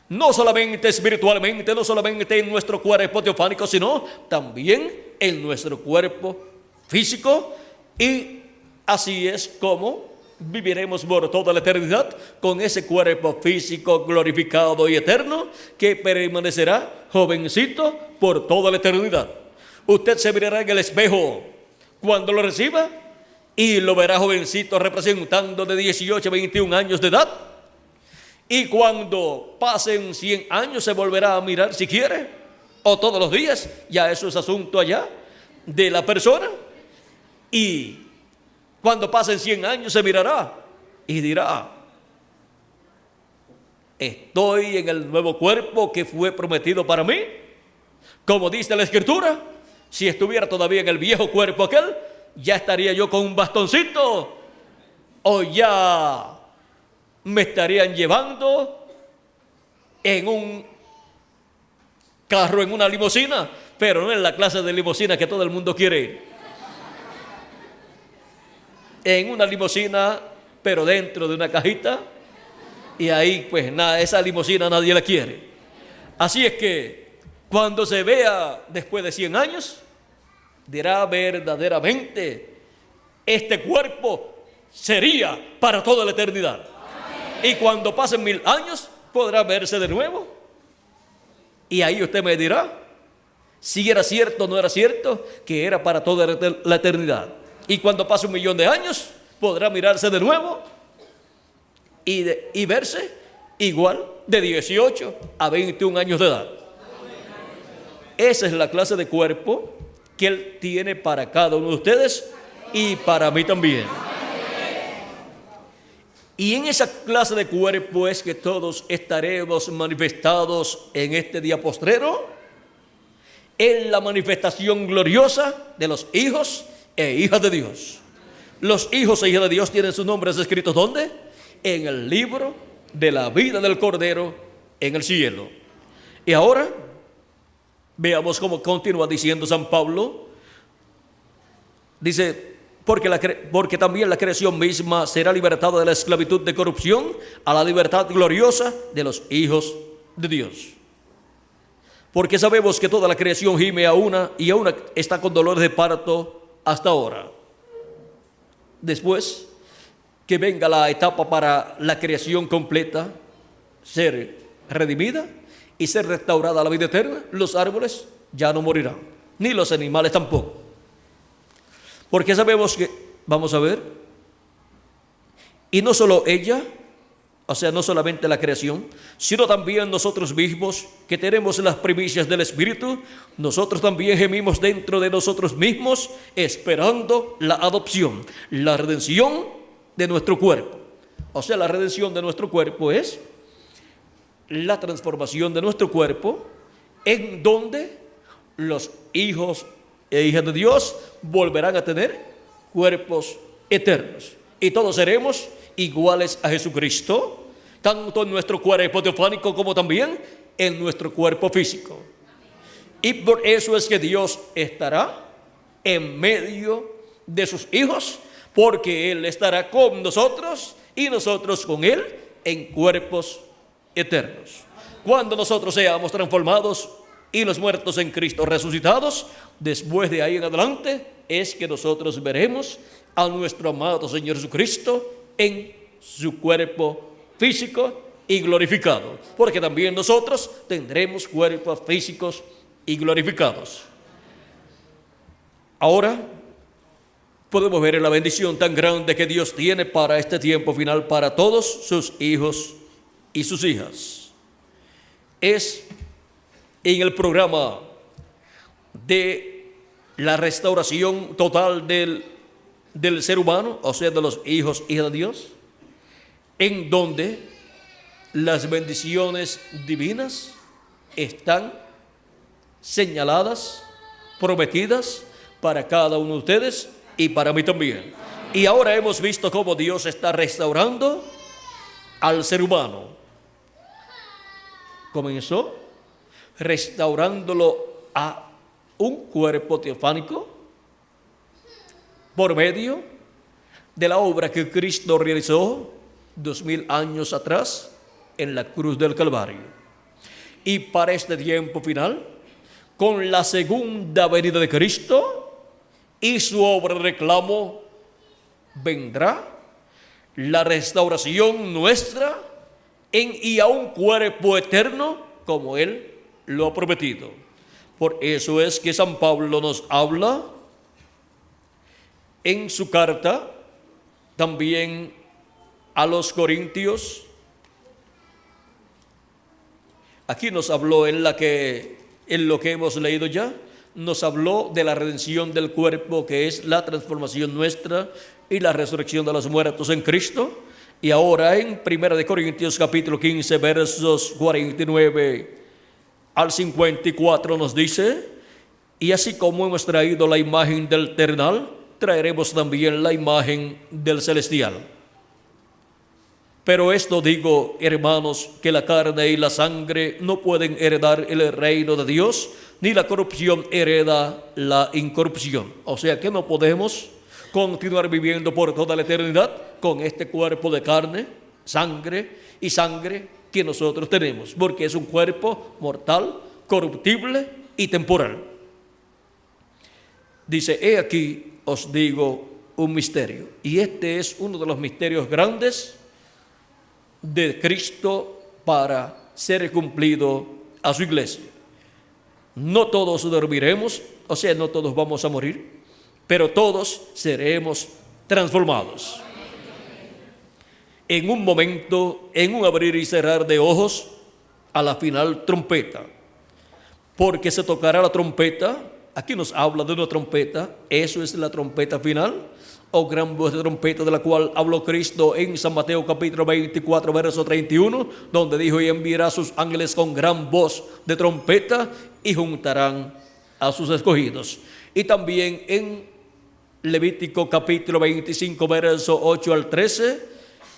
no solamente espiritualmente, no solamente en nuestro cuerpo teofánico, sino también en nuestro cuerpo físico, y así es como viviremos por toda la eternidad con ese cuerpo físico glorificado y eterno que permanecerá jovencito por toda la eternidad. Usted se mirará en el espejo cuando lo reciba y lo verá jovencito, representando de 18 a 21 años de edad. Y cuando pasen 100 años se volverá a mirar si quiere, o todos los días, ya eso es asunto allá de la persona. Y cuando pasen 100 años se mirará y dirá: Estoy en el nuevo cuerpo que fue prometido para mí. Como dice la Escritura, si estuviera todavía en el viejo cuerpo aquel, ya estaría yo con un bastoncito, o ya me estarían llevando en un carro, en una limusina, pero no en la clase de limusina que todo el mundo quiere ir. En una limusina, pero dentro de una cajita, y ahí pues nada, esa limusina nadie la quiere. Así es que cuando se vea después de 100 años, dirá verdaderamente, este cuerpo sería para toda la eternidad. Y cuando pasen 1000 años, podrá verse de nuevo. Y ahí usted me dirá si era cierto o no era cierto que era para toda la eternidad. Y cuando pase 1.000.000 de años, podrá mirarse de nuevo y verse igual de 18 a 21 años de edad. Esa es la clase de cuerpo que Él tiene para cada uno de ustedes y para mí también. Y en esa clase de cuerpo es que todos estaremos manifestados en este día postrero, en la manifestación gloriosa de los hijos e hijas de Dios. Los hijos e hijas de Dios tienen sus nombres escritos ¿dónde? En el libro de la vida del Cordero en el cielo. Y ahora veamos cómo continúa diciendo San Pablo. Dice, porque también la creación misma será libertada de la esclavitud de corrupción a la libertad gloriosa de los hijos de Dios. Porque sabemos que toda la creación gime a una y a una está con dolores de parto hasta ahora. Después que venga la etapa para la creación completa, ser redimida y ser restaurada a la vida eterna, los árboles ya no morirán, ni los animales tampoco. Porque sabemos que, vamos a ver, y no solo ella, o sea, no solamente la creación, sino también nosotros mismos, que tenemos las primicias del Espíritu, nosotros también gemimos dentro de nosotros mismos, esperando la adopción, la redención de nuestro cuerpo. O sea, la redención de nuestro cuerpo es la transformación de nuestro cuerpo, en donde los hijos e hijas de Dios volverán a tener cuerpos eternos. Y todos seremos iguales a Jesucristo, tanto en nuestro cuerpo teofánico como también en nuestro cuerpo físico. Y por eso es que Dios estará en medio de sus hijos, porque Él estará con nosotros y nosotros con Él en cuerpos eternos. Cuando nosotros seamos transformados y los muertos en Cristo resucitados, después de ahí en adelante es que nosotros veremos a nuestro amado Señor Jesucristo en su cuerpo físico y glorificado, porque también nosotros tendremos cuerpos físicos y glorificados. Ahora podemos ver la bendición tan grande que Dios tiene para este tiempo final para todos sus hijos y sus hijas. Es en el programa de la restauración total del ser humano, o sea, de los hijos y hijas de Dios, en donde las bendiciones divinas están señaladas, prometidas para cada uno de ustedes y para mí también. Y ahora hemos visto cómo Dios está restaurando al ser humano. Comenzó restaurándolo a un cuerpo teofánico por medio de la obra que Cristo realizó 2000 años atrás en la cruz del Calvario. Y para este tiempo final, con la segunda venida de Cristo y su obra de reclamo, vendrá la restauración nuestra y a un cuerpo eterno como Él lo ha prometido. Por eso es que San Pablo nos habla en su carta también a los Corintios. Aquí nos habló en lo que hemos leído ya, nos habló de la redención del cuerpo, que es la transformación nuestra y la resurrección de los muertos en Cristo. Y ahora en 1 Corintios capítulo 15, versos 49 al 54 nos dice: y así como hemos traído la imagen del terrenal, traeremos también la imagen del celestial. Pero esto digo, hermanos, que la carne y la sangre no pueden heredar el reino de Dios, ni la corrupción hereda la incorrupción. O sea que no podemos continuar viviendo por toda la eternidad con este cuerpo de carne, sangre que nosotros tenemos, porque es un cuerpo mortal, corruptible y temporal. Dice: he aquí os digo un misterio. Y este es uno de los misterios grandes de Cristo para ser cumplido a su iglesia. No todos dormiremos, o sea, no todos vamos a morir, pero todos seremos transformados. En un momento, en un abrir y cerrar de ojos, a la final trompeta. Porque se tocará la trompeta. Aquí nos habla de una trompeta. Eso es la trompeta final, o gran voz de trompeta, de la cual habló Cristo en San Mateo capítulo 24, verso 31, donde dijo: y enviará a sus ángeles con gran voz de trompeta, y juntarán a sus escogidos. Y también en Levítico capítulo 25, verso 8 al 13,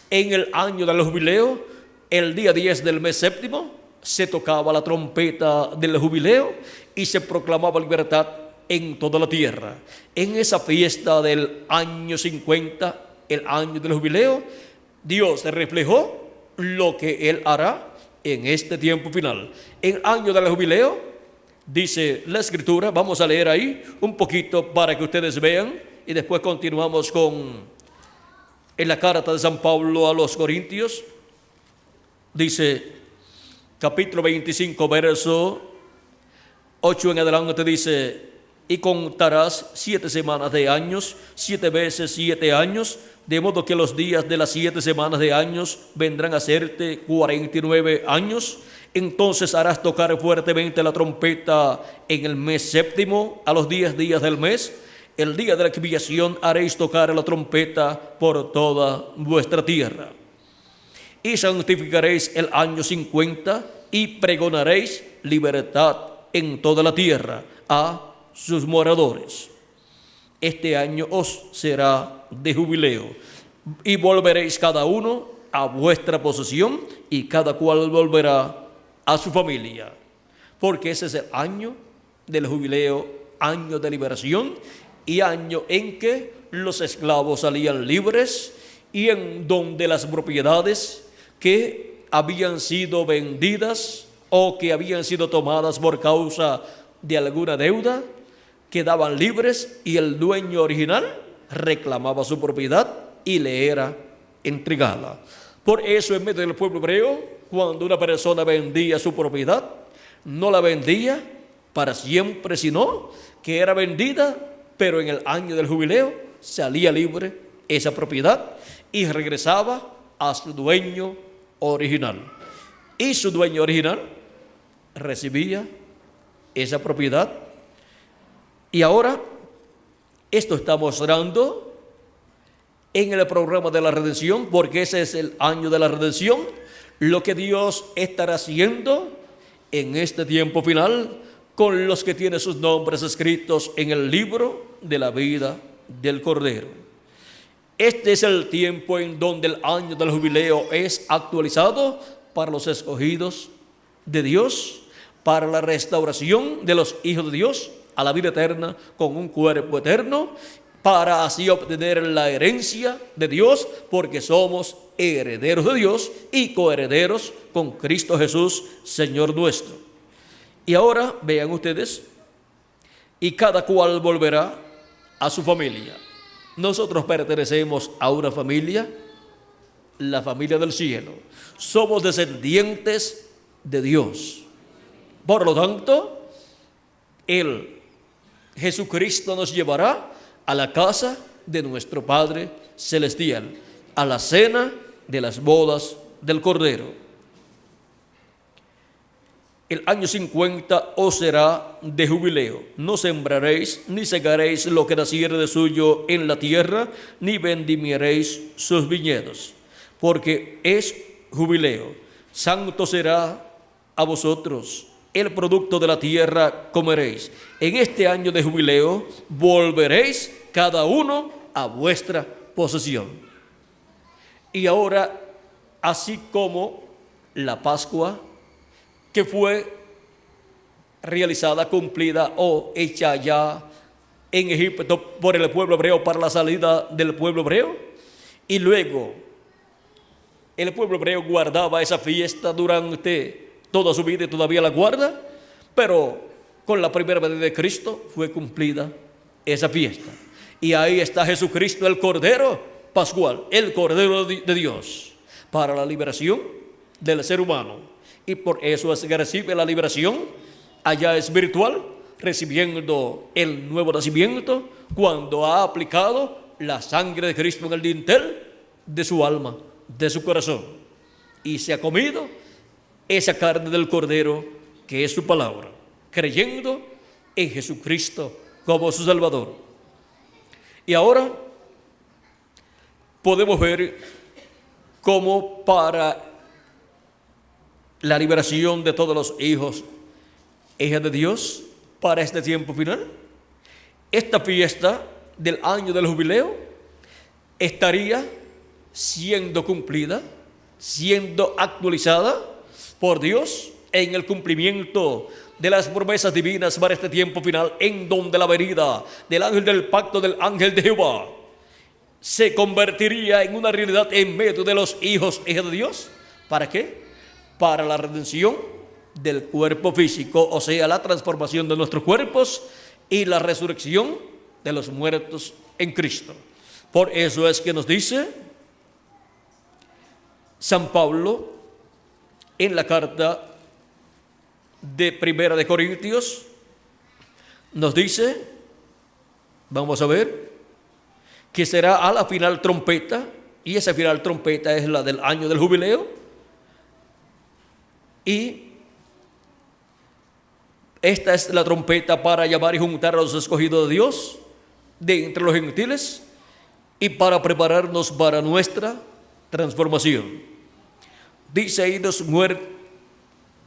en el año del jubileo, el día 10 del mes séptimo, se tocaba la trompeta del jubileo y se proclamaba libertad en toda la tierra. En esa fiesta del año 50, el año del jubileo, Dios reflejó lo que Él hará en este tiempo final. En el año del jubileo, dice la Escritura, vamos a leer ahí un poquito para que ustedes vean, y después continuamos en la carta de San Pablo a los Corintios. Dice, capítulo 25, verso 8 en adelante, dice: y contarás 7 semanas de años, 7 veces 7 años, de modo que los días de las 7 semanas de años vendrán a serte 49 años. Entonces harás tocar fuertemente la trompeta en el mes séptimo, a los 10 días del mes. El día de la expiación haréis tocar la trompeta por toda vuestra tierra. Y santificaréis el año 50 y pregonaréis libertad en toda la tierra a sus moradores. Este año os será de jubileo, y volveréis cada uno a vuestra posesión, y cada cual volverá a su familia. Porque ese es el año del jubileo, año de liberación, y año en que los esclavos salían libres, y en donde las propiedades que habían sido vendidas o que habían sido tomadas por causa de alguna deuda quedaban libres, y el dueño original reclamaba su propiedad y le era entregada. Por eso, en medio del pueblo hebreo, cuando una persona vendía su propiedad, no la vendía para siempre, sino que era vendida, pero en el año del jubileo salía libre esa propiedad y regresaba a su dueño original. Y su dueño original recibía esa propiedad. Y ahora esto está mostrando en el programa de la redención, porque ese es el año de la redención, lo que Dios estará haciendo en este tiempo final con los que tienen sus nombres escritos en el libro de la vida del Cordero. Este es el tiempo en donde el año del jubileo es actualizado para los escogidos de Dios, para la restauración de los hijos de Dios a la vida eterna con un cuerpo eterno, para así obtener la herencia de Dios, porque somos herederos de Dios y coherederos con Cristo Jesús, Señor nuestro. Y ahora vean ustedes, y cada cual volverá a su familia. Nosotros pertenecemos a una familia, la familia del cielo. Somos descendientes de Dios. Por lo tanto, Jesucristo nos llevará a la casa de nuestro Padre Celestial, a la cena de las bodas del Cordero. El año 50 os será de jubileo. No sembraréis ni segaréis lo que naciere de suyo en la tierra, ni vendimiaréis sus viñedos. porque es jubileo. Santo será a vosotros el producto de la tierra comeréis. En este año de jubileo volveréis cada uno a vuestra posesión. Y ahora, así como la Pascua, que fue realizada, cumplida o hecha ya en Egipto por el pueblo hebreo para la salida del pueblo hebreo, y luego el pueblo hebreo guardaba esa fiesta durante toda su vida y todavía la guarda, pero con la primera venida de Cristo fue cumplida esa fiesta. Y ahí está Jesucristo, el Cordero Pascual, el Cordero de Dios, para la liberación del ser humano. Y por eso es que recibe la liberación allá espiritual, recibiendo el nuevo nacimiento cuando ha aplicado la sangre de Cristo en el dintel de su alma, de su corazón, y se ha comido esa carne del Cordero que es su palabra, creyendo en Jesucristo como su Salvador. Y ahora podemos ver cómo para la liberación de todos los hijos e hijas de Dios para este tiempo final, esta fiesta del año del jubileo estaría siendo cumplida, siendo actualizada por Dios en el cumplimiento de las promesas divinas para este tiempo final, en donde la venida del ángel del pacto, del ángel de Jehová, se convertiría en una realidad en medio de los hijos e hijas de Dios. ¿Para qué? Para la redención del cuerpo físico, o sea, la transformación de nuestros cuerpos y la resurrección de los muertos en Cristo. Por eso es que nos dice San Pablo en la carta de Primera de Corintios, nos dice, vamos a ver, que será a la final trompeta, y esa final trompeta es la del año del jubileo, y esta es la trompeta para llamar y juntar a los escogidos de Dios de entre los gentiles y para prepararnos para nuestra transformación. Dice, y los muertos,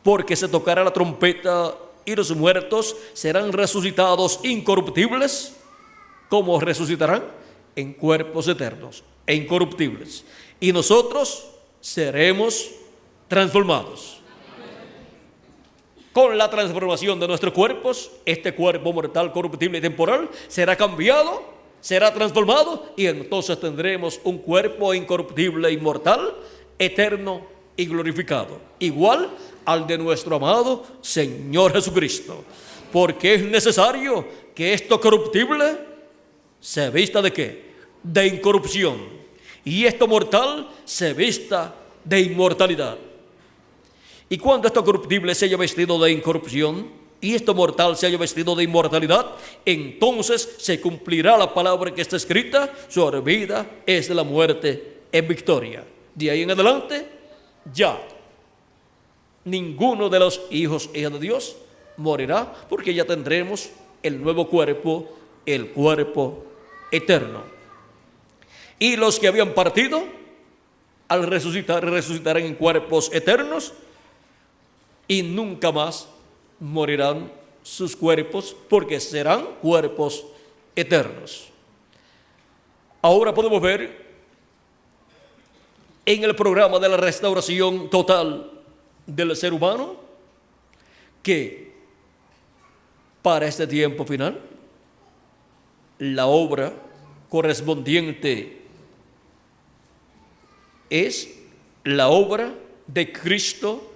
porque se tocará la trompeta y los muertos serán resucitados incorruptibles. ¿Cómo resucitarán? En cuerpos eternos e incorruptibles. Y nosotros seremos transformados. Con la transformación de nuestros cuerpos, este cuerpo mortal, corruptible y temporal será cambiado, será transformado, y entonces tendremos un cuerpo incorruptible, inmortal, eterno y glorificado, igual al de nuestro amado Señor Jesucristo. Porque es necesario que esto corruptible se vista ¿de qué? De incorrupción, y esto mortal se vista de inmortalidad. Y cuando esto corruptible se haya vestido de incorrupción y esto mortal se haya vestido de inmortalidad, entonces se cumplirá la palabra que está escrita: su vida es de la muerte en victoria. De ahí en adelante, ya ninguno de los hijos e hijas de Dios morirá, porque ya tendremos el nuevo cuerpo, el cuerpo eterno. Y los que habían partido, al resucitar, resucitarán en cuerpos eternos, y nunca más morirán sus cuerpos, porque serán cuerpos eternos. Ahora podemos ver en el programa de la restauración total del ser humano que para este tiempo final la obra correspondiente es la obra de Cristo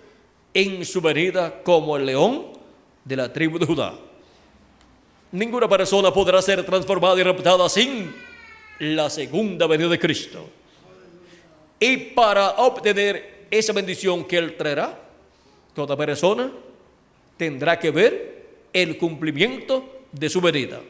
en su venida como el león de la tribu de Judá. Ninguna persona podrá ser transformada y raptada sin la segunda venida de Cristo. Y para obtener esa bendición que Él traerá, toda persona tendrá que ver el cumplimiento de su venida.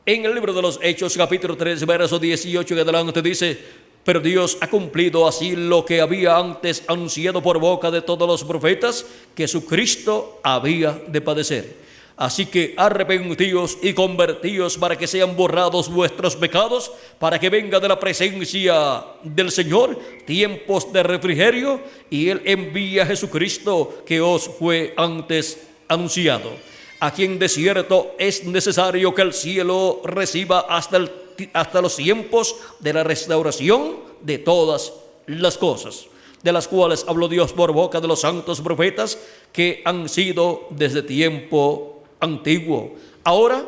En el libro de los Hechos, capítulo 3, verso 18 en adelante dice: pero Dios ha cumplido así lo que había antes anunciado por boca de todos los profetas, que su Cristo había de padecer. Así que arrepentíos y convertíos para que sean borrados vuestros pecados, para que venga de la presencia del Señor tiempos de refrigerio, y Él envía a Jesucristo que os fue antes anunciado, a quien de cierto es necesario que el cielo reciba hasta los tiempos de la restauración de todas las cosas, de las cuales habló Dios por boca de los santos profetas que han sido desde tiempo antiguo. Ahora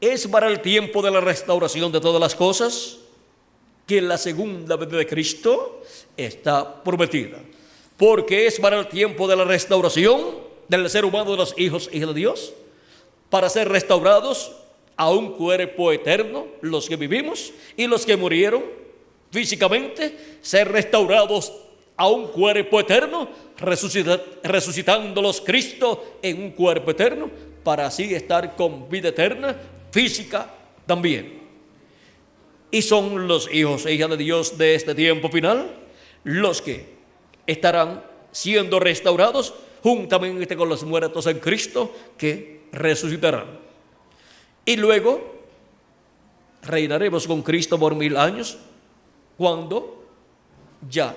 es para el tiempo de la restauración de todas las cosas que la segunda venida de Cristo está prometida, porque es para el tiempo de la restauración del ser humano, de los hijos y hijas de Dios, para ser restaurados a un cuerpo eterno, los que vivimos y los que murieron físicamente, ser restaurados a un cuerpo eterno, resucitándolos Cristo en un cuerpo eterno, para así estar con vida eterna física también. Y son los hijos e hijas de Dios de este tiempo final los que estarán siendo restaurados juntamente con los muertos en Cristo, que resucitarán. Y luego reinaremos con Cristo por 1000 años, cuando ya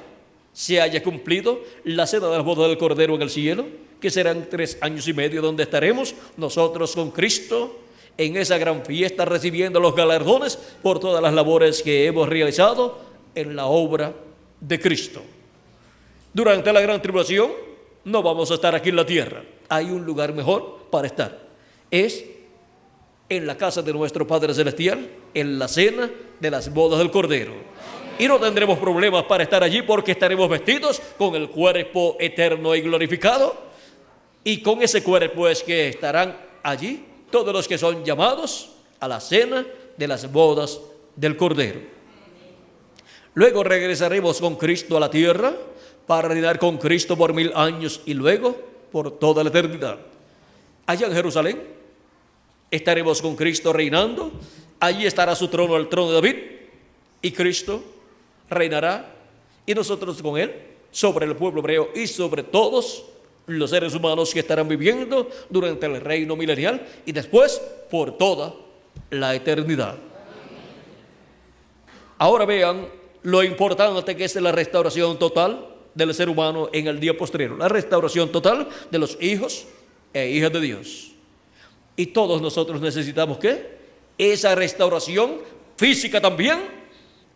se haya cumplido la cena de las bodas del Cordero en el cielo, que serán 3 años y medio, donde estaremos nosotros con Cristo en esa gran fiesta, recibiendo los galardones por todas las labores que hemos realizado en la obra de Cristo. Durante la gran tribulación no vamos a estar aquí en la tierra. Hay un lugar mejor para estar. Es en la casa de nuestro Padre Celestial, en la cena de las bodas del Cordero. Y no tendremos problemas para estar allí, porque estaremos vestidos con el cuerpo eterno y glorificado. Y con ese cuerpo es que estarán allí todos los que son llamados a la cena de las bodas del Cordero. Luego regresaremos con Cristo a la tierra para reinar con Cristo por 1000 años y luego por toda la eternidad. Allá en Jerusalén estaremos con Cristo reinando. Allí estará su trono, el trono de David, y Cristo reinará, y nosotros con Él, sobre el pueblo hebreo y sobre todos los seres humanos que estarán viviendo durante el reino milenial y después por toda la eternidad. Ahora vean lo importante que es la restauración total del ser humano en el día postrero, la restauración total de los hijos e hijas de Dios. Y todos nosotros necesitamos ¿qué? Esa restauración física también,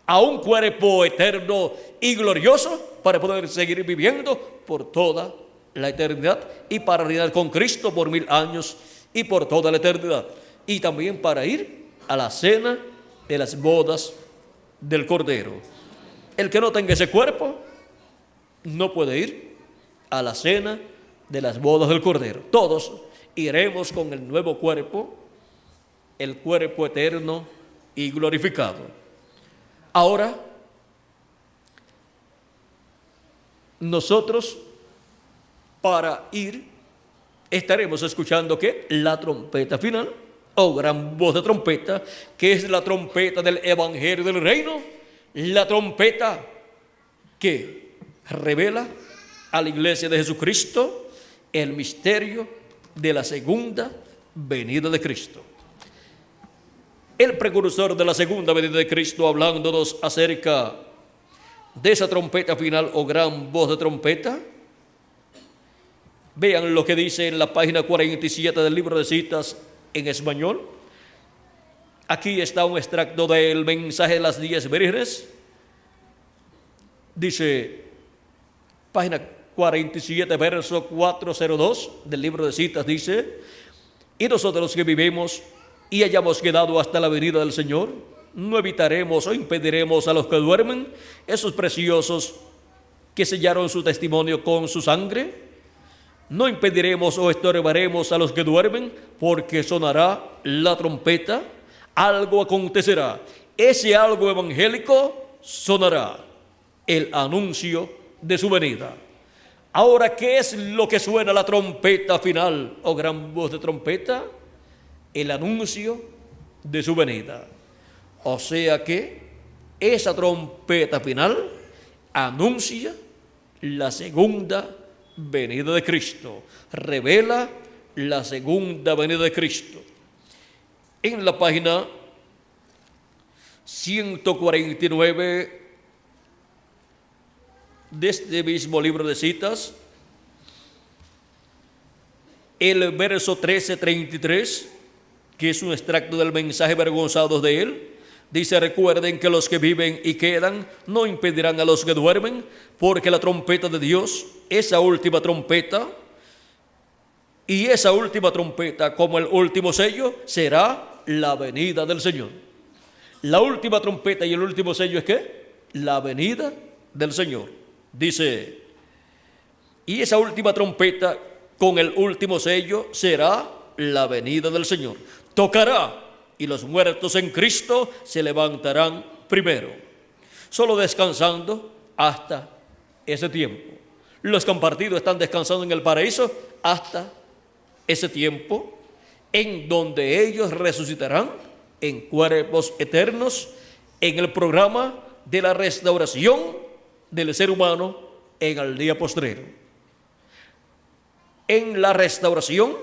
a un cuerpo eterno y glorioso, para poder seguir viviendo por toda la eternidad y para reinar con Cristo por 1000 años y por toda la eternidad. Y también para ir a la cena de las bodas del Cordero. El que no tenga ese cuerpo no puede ir a la cena de las bodas del Cordero. Todos iremos con el nuevo cuerpo, el cuerpo eterno y glorificado. Ahora, nosotros para ir estaremos escuchando ¿qué? La trompeta final, o gran voz de trompeta, que es la trompeta del Evangelio del Reino, la trompeta que revela a la iglesia de Jesucristo el misterio de la segunda venida de Cristo. El precursor de la segunda venida de Cristo, hablándonos acerca de esa trompeta final o gran voz de trompeta. Vean lo que dice en la página 47 del libro de citas en español. Aquí está un extracto del mensaje de las 10 vírgenes. Dice, página 47, verso 402 del libro de citas, dice: y nosotros los que vivimos y hayamos quedado hasta la venida del Señor, no evitaremos o impediremos a los que duermen, esos preciosos que sellaron su testimonio con su sangre. No impediremos o estorbaremos a los que duermen, porque sonará la trompeta, algo acontecerá. Ese algo evangélico sonará, el anuncio de su venida. Ahora, ¿qué es lo que suena la trompeta final o gran voz de trompeta? El anuncio de su venida. O sea que esa trompeta final anuncia la segunda venida de Cristo. Revela la segunda venida de Cristo. En la página 149 de este mismo libro de citas, el verso 13:33, que es un extracto del mensaje vergonzados de él, dice: recuerden que los que viven y quedan no impedirán a los que duermen, porque la trompeta de Dios, esa última trompeta, y esa última trompeta como el último sello, será la venida del Señor. La última trompeta y el último sello es ¿qué? La venida del Señor. Dice: y esa última trompeta con el último sello será la venida del Señor. Tocará y los muertos en Cristo se levantarán primero, solo descansando hasta ese tiempo. Los que han partido están descansando en el paraíso hasta ese tiempo, en donde ellos resucitarán en cuerpos eternos, en el programa de la restauración del ser humano en el día postrero. En la restauración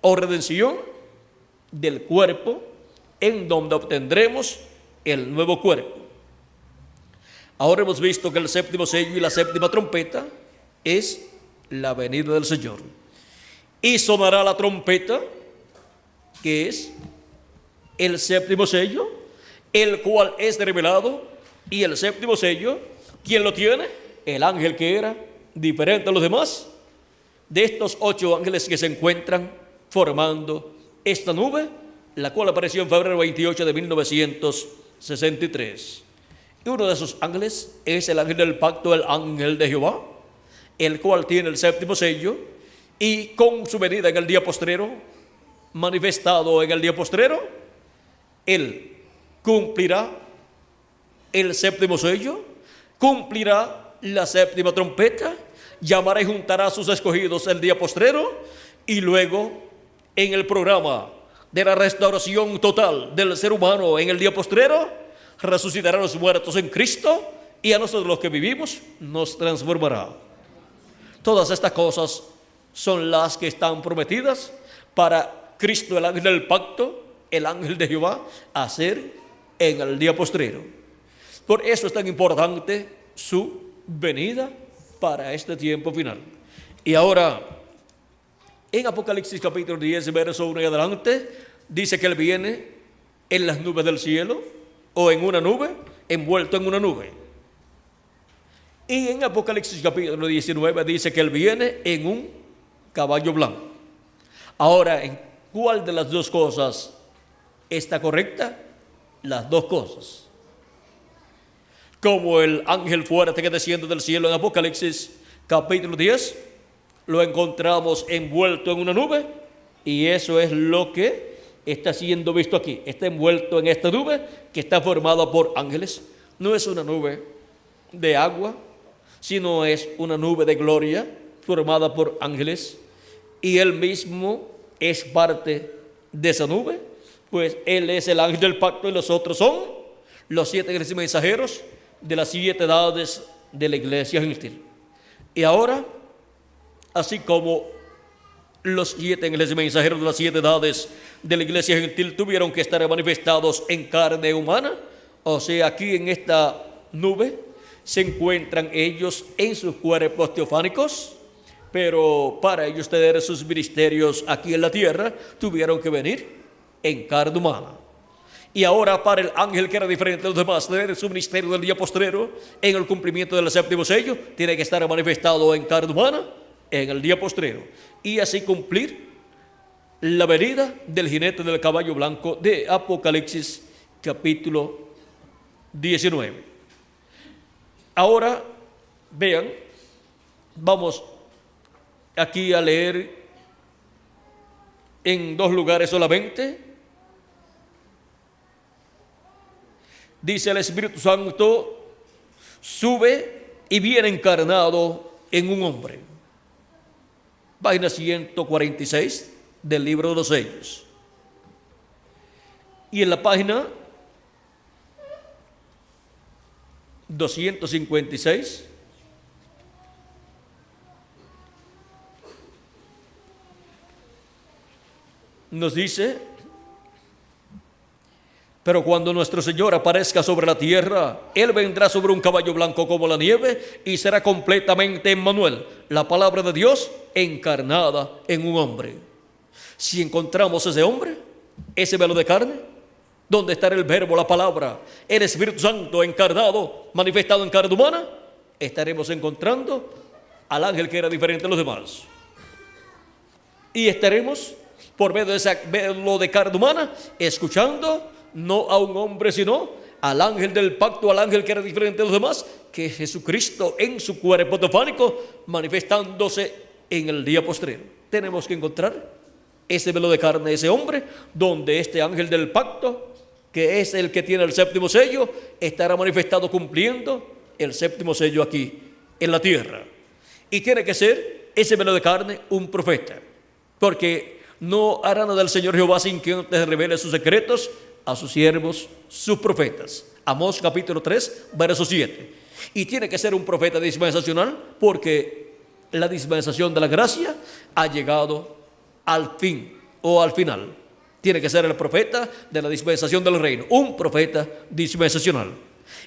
o redención del cuerpo, en donde obtendremos el nuevo cuerpo. Ahora hemos visto que el séptimo sello y la séptima trompeta es la venida del Señor. Y sonará la trompeta, que es el séptimo sello, el cual es revelado. Y el séptimo sello, ¿quién lo tiene? El ángel que era diferente a los demás, de estos 8 ángeles que se encuentran formando esta nube, la cual apareció en febrero 28 de 1963. Y uno de esos ángeles es el ángel del pacto, el ángel de Jehová, el cual tiene el séptimo sello, y con su venida en el día postrero, manifestado en el día postrero, él cumplirá el séptimo sello, cumplirá la séptima trompeta, llamará y juntará a sus escogidos el día postrero, y luego en el programa de la restauración total del ser humano en el día postrero, resucitará a los muertos en Cristo, y a nosotros los que vivimos nos transformará. Todas estas cosas son las que están prometidas para Cristo, el ángel del pacto, el ángel de Jehová, hacer en el día postrero. Por eso es tan importante su venida para este tiempo final. Y ahora, en Apocalipsis capítulo 10, verso 1 y adelante, dice que Él viene en las nubes del cielo, o en una nube, envuelto en una nube. Y en Apocalipsis capítulo 19 dice que Él viene en un caballo blanco. Ahora, ¿en cuál de las dos cosas está correcta? Las dos cosas. Como el ángel fuerte que desciende del cielo en Apocalipsis capítulo 10, lo encontramos envuelto en una nube, y eso es lo que está siendo visto aquí. Está envuelto en esta nube que está formada por ángeles. No es una nube de agua, sino es una nube de gloria formada por ángeles, y Él mismo es parte de esa nube, pues Él es el ángel del pacto y los otros son los 7 ángeles mensajeros de las 7 edades de la iglesia gentil. Y ahora, así como los 7 ángeles mensajeros de las 7 edades de la iglesia gentil tuvieron que estar manifestados en carne humana, o sea, aquí en esta nube se encuentran ellos en sus cuerpos teofánicos, pero para ellos tener sus ministerios aquí en la tierra, tuvieron que venir en carne humana. Y ahora, para el ángel que era diferente de los demás, tener su ministerio del día postrero en el cumplimiento del séptimo sello, tiene que estar manifestado en carne humana en el día postrero, y así cumplir la venida del jinete del caballo blanco de Apocalipsis capítulo 19. Ahora, vean, vamos aquí a leer en 2 lugares solamente. Dice: el Espíritu Santo sube y viene encarnado en un hombre. Página 146 del libro de los sellos. Y en la página 256 nos dice: pero cuando nuestro Señor aparezca sobre la tierra, Él vendrá sobre un caballo blanco como la nieve y será completamente Emmanuel, la palabra de Dios encarnada en un hombre. Si encontramos ese hombre, ese velo de carne, donde estará el verbo, la palabra, el Espíritu Santo encarnado, manifestado en carne humana, estaremos encontrando al ángel que era diferente a los demás. Y estaremos, por medio de ese velo de carne humana, escuchando no a un hombre, sino al ángel del pacto, al ángel que era diferente de los demás, que es Jesucristo en su cuerpo teofánico, manifestándose en el día postrero. Tenemos que encontrar ese velo de carne, ese hombre, donde este ángel del pacto, que es el que tiene el séptimo sello, estará manifestado cumpliendo el séptimo sello aquí en la tierra. Y tiene que ser ese velo de carne un profeta, porque no hará nada el Señor Jehová sin que antes revele sus secretos a sus siervos, sus profetas. Amós capítulo 3, verso 7. Y tiene que ser un profeta dispensacional, porque la dispensación de la gracia ha llegado al fin o al final. Tiene que ser el profeta de la dispensación del reino, un profeta dispensacional.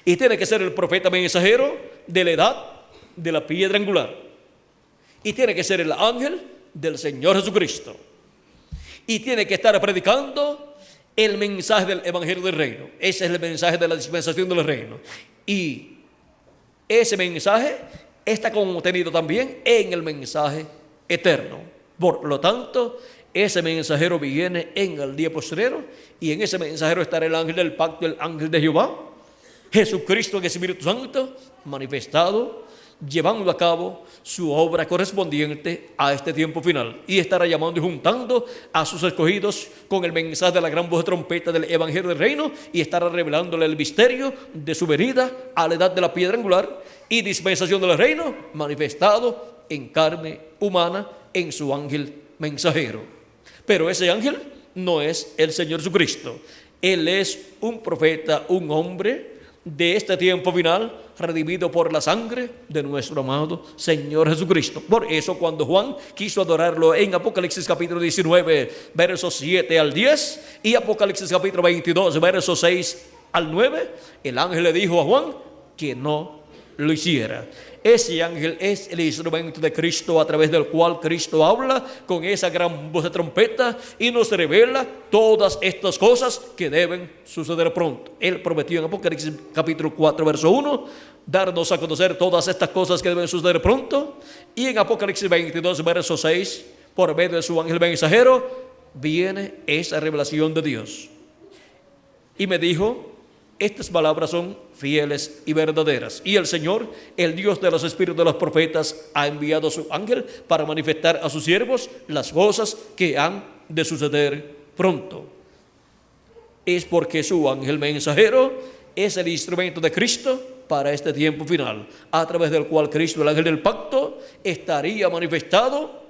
Y tiene que ser el profeta mensajero de la edad de la piedra angular. Y tiene que ser el ángel del Señor Jesucristo. Y tiene que estar predicando el mensaje del evangelio del reino. Ese es el mensaje de la dispensación del reino. Y ese mensaje está contenido también en el mensaje eterno. Por lo tanto, ese mensajero viene en el día postrero, y en ese mensajero estará el ángel del pacto, el ángel de Jehová, Jesucristo en el Espíritu Santo, manifestado, llevando a cabo su obra correspondiente a este tiempo final, y estará llamando y juntando a sus escogidos con el mensaje de la gran voz de trompeta del evangelio del reino, y estará revelándole el misterio de su venida a la edad de la piedra angular y dispensación del reino, manifestado en carne humana en su ángel mensajero. Pero ese ángel no es el Señor Jesucristo. Él es un profeta, un hombre de este tiempo final, redimido por la sangre de nuestro amado Señor Jesucristo. Por eso, cuando Juan quiso adorarlo en Apocalipsis capítulo 19, versos 7 al 10, y Apocalipsis capítulo 22, versos 6 al 9, el ángel le dijo a Juan que no lo hiciera. Ese ángel es el instrumento de Cristo, a través del cual Cristo habla con esa gran voz de trompeta y nos revela todas estas cosas que deben suceder pronto. Él prometió en Apocalipsis capítulo 4, verso 1, darnos a conocer todas estas cosas que deben suceder pronto. Y en Apocalipsis 22, verso 6, por medio de su ángel mensajero, viene esa revelación de Dios. Y me dijo: estas palabras son fieles y verdaderas. Y el Señor, el Dios de los espíritus de los profetas, ha enviado a su ángel para manifestar a sus siervos las cosas que han de suceder pronto. Es porque su ángel mensajero es el instrumento de Cristo para este tiempo final, a través del cual Cristo, el ángel del pacto, estaría manifestado.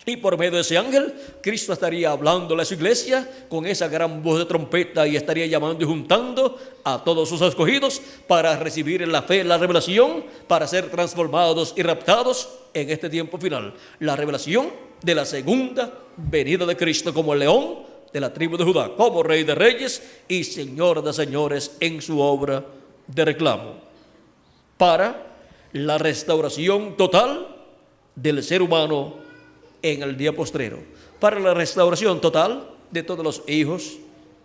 Y por medio de ese ángel, Cristo estaría hablando a su iglesia con esa gran voz de trompeta, y estaría llamando y juntando a todos sus escogidos para recibir en la fe la revelación, para ser transformados y raptados en este tiempo final. La revelación de la segunda venida de Cristo como el león de la tribu de Judá, como Rey de Reyes y Señor de Señores en su obra de reclamo, para la restauración total del ser humano en el día postrero, para la restauración total de todos los hijos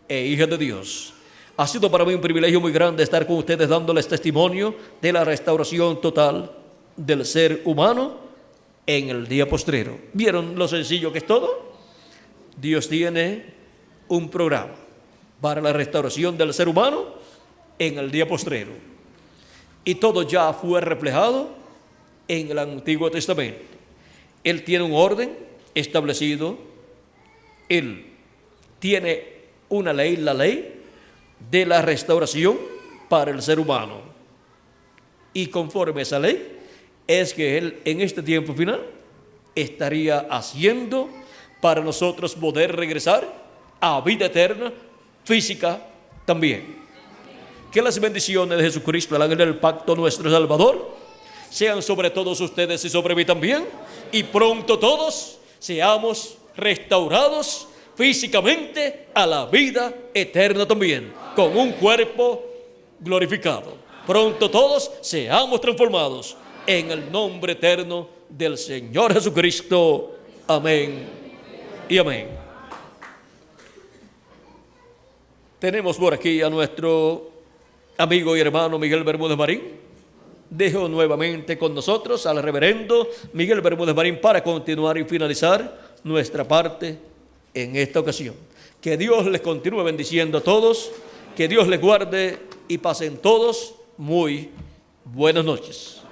e hijas de Dios. Ha sido para mí un privilegio muy grande estar con ustedes dándoles testimonio de la restauración total del ser humano en el día postrero. ¿Vieron lo sencillo que es todo? Dios tiene un programa para la restauración del ser humano en el día postrero, y todo ya fue reflejado en el Antiguo Testamento. Él tiene un orden establecido. Él tiene una ley, la ley de la restauración para el ser humano. Y conforme a esa ley es que Él en este tiempo final estaría haciendo para nosotros poder regresar a vida eterna, física también. Que las bendiciones de Jesucristo, el ángel del pacto, nuestro Salvador, sean sobre todos ustedes y sobre mí también, y pronto todos seamos restaurados físicamente a la vida eterna también, con un cuerpo glorificado. Pronto todos seamos transformados en el nombre eterno del Señor Jesucristo. Amén y amén. Tenemos por aquí a nuestro amigo y hermano Miguel Bermúdez Marín. Dejo nuevamente con nosotros al reverendo Miguel Bermúdez Marín para continuar y finalizar nuestra parte en esta ocasión. Que Dios les continúe bendiciendo a todos, que Dios les guarde y pasen todos muy buenas noches.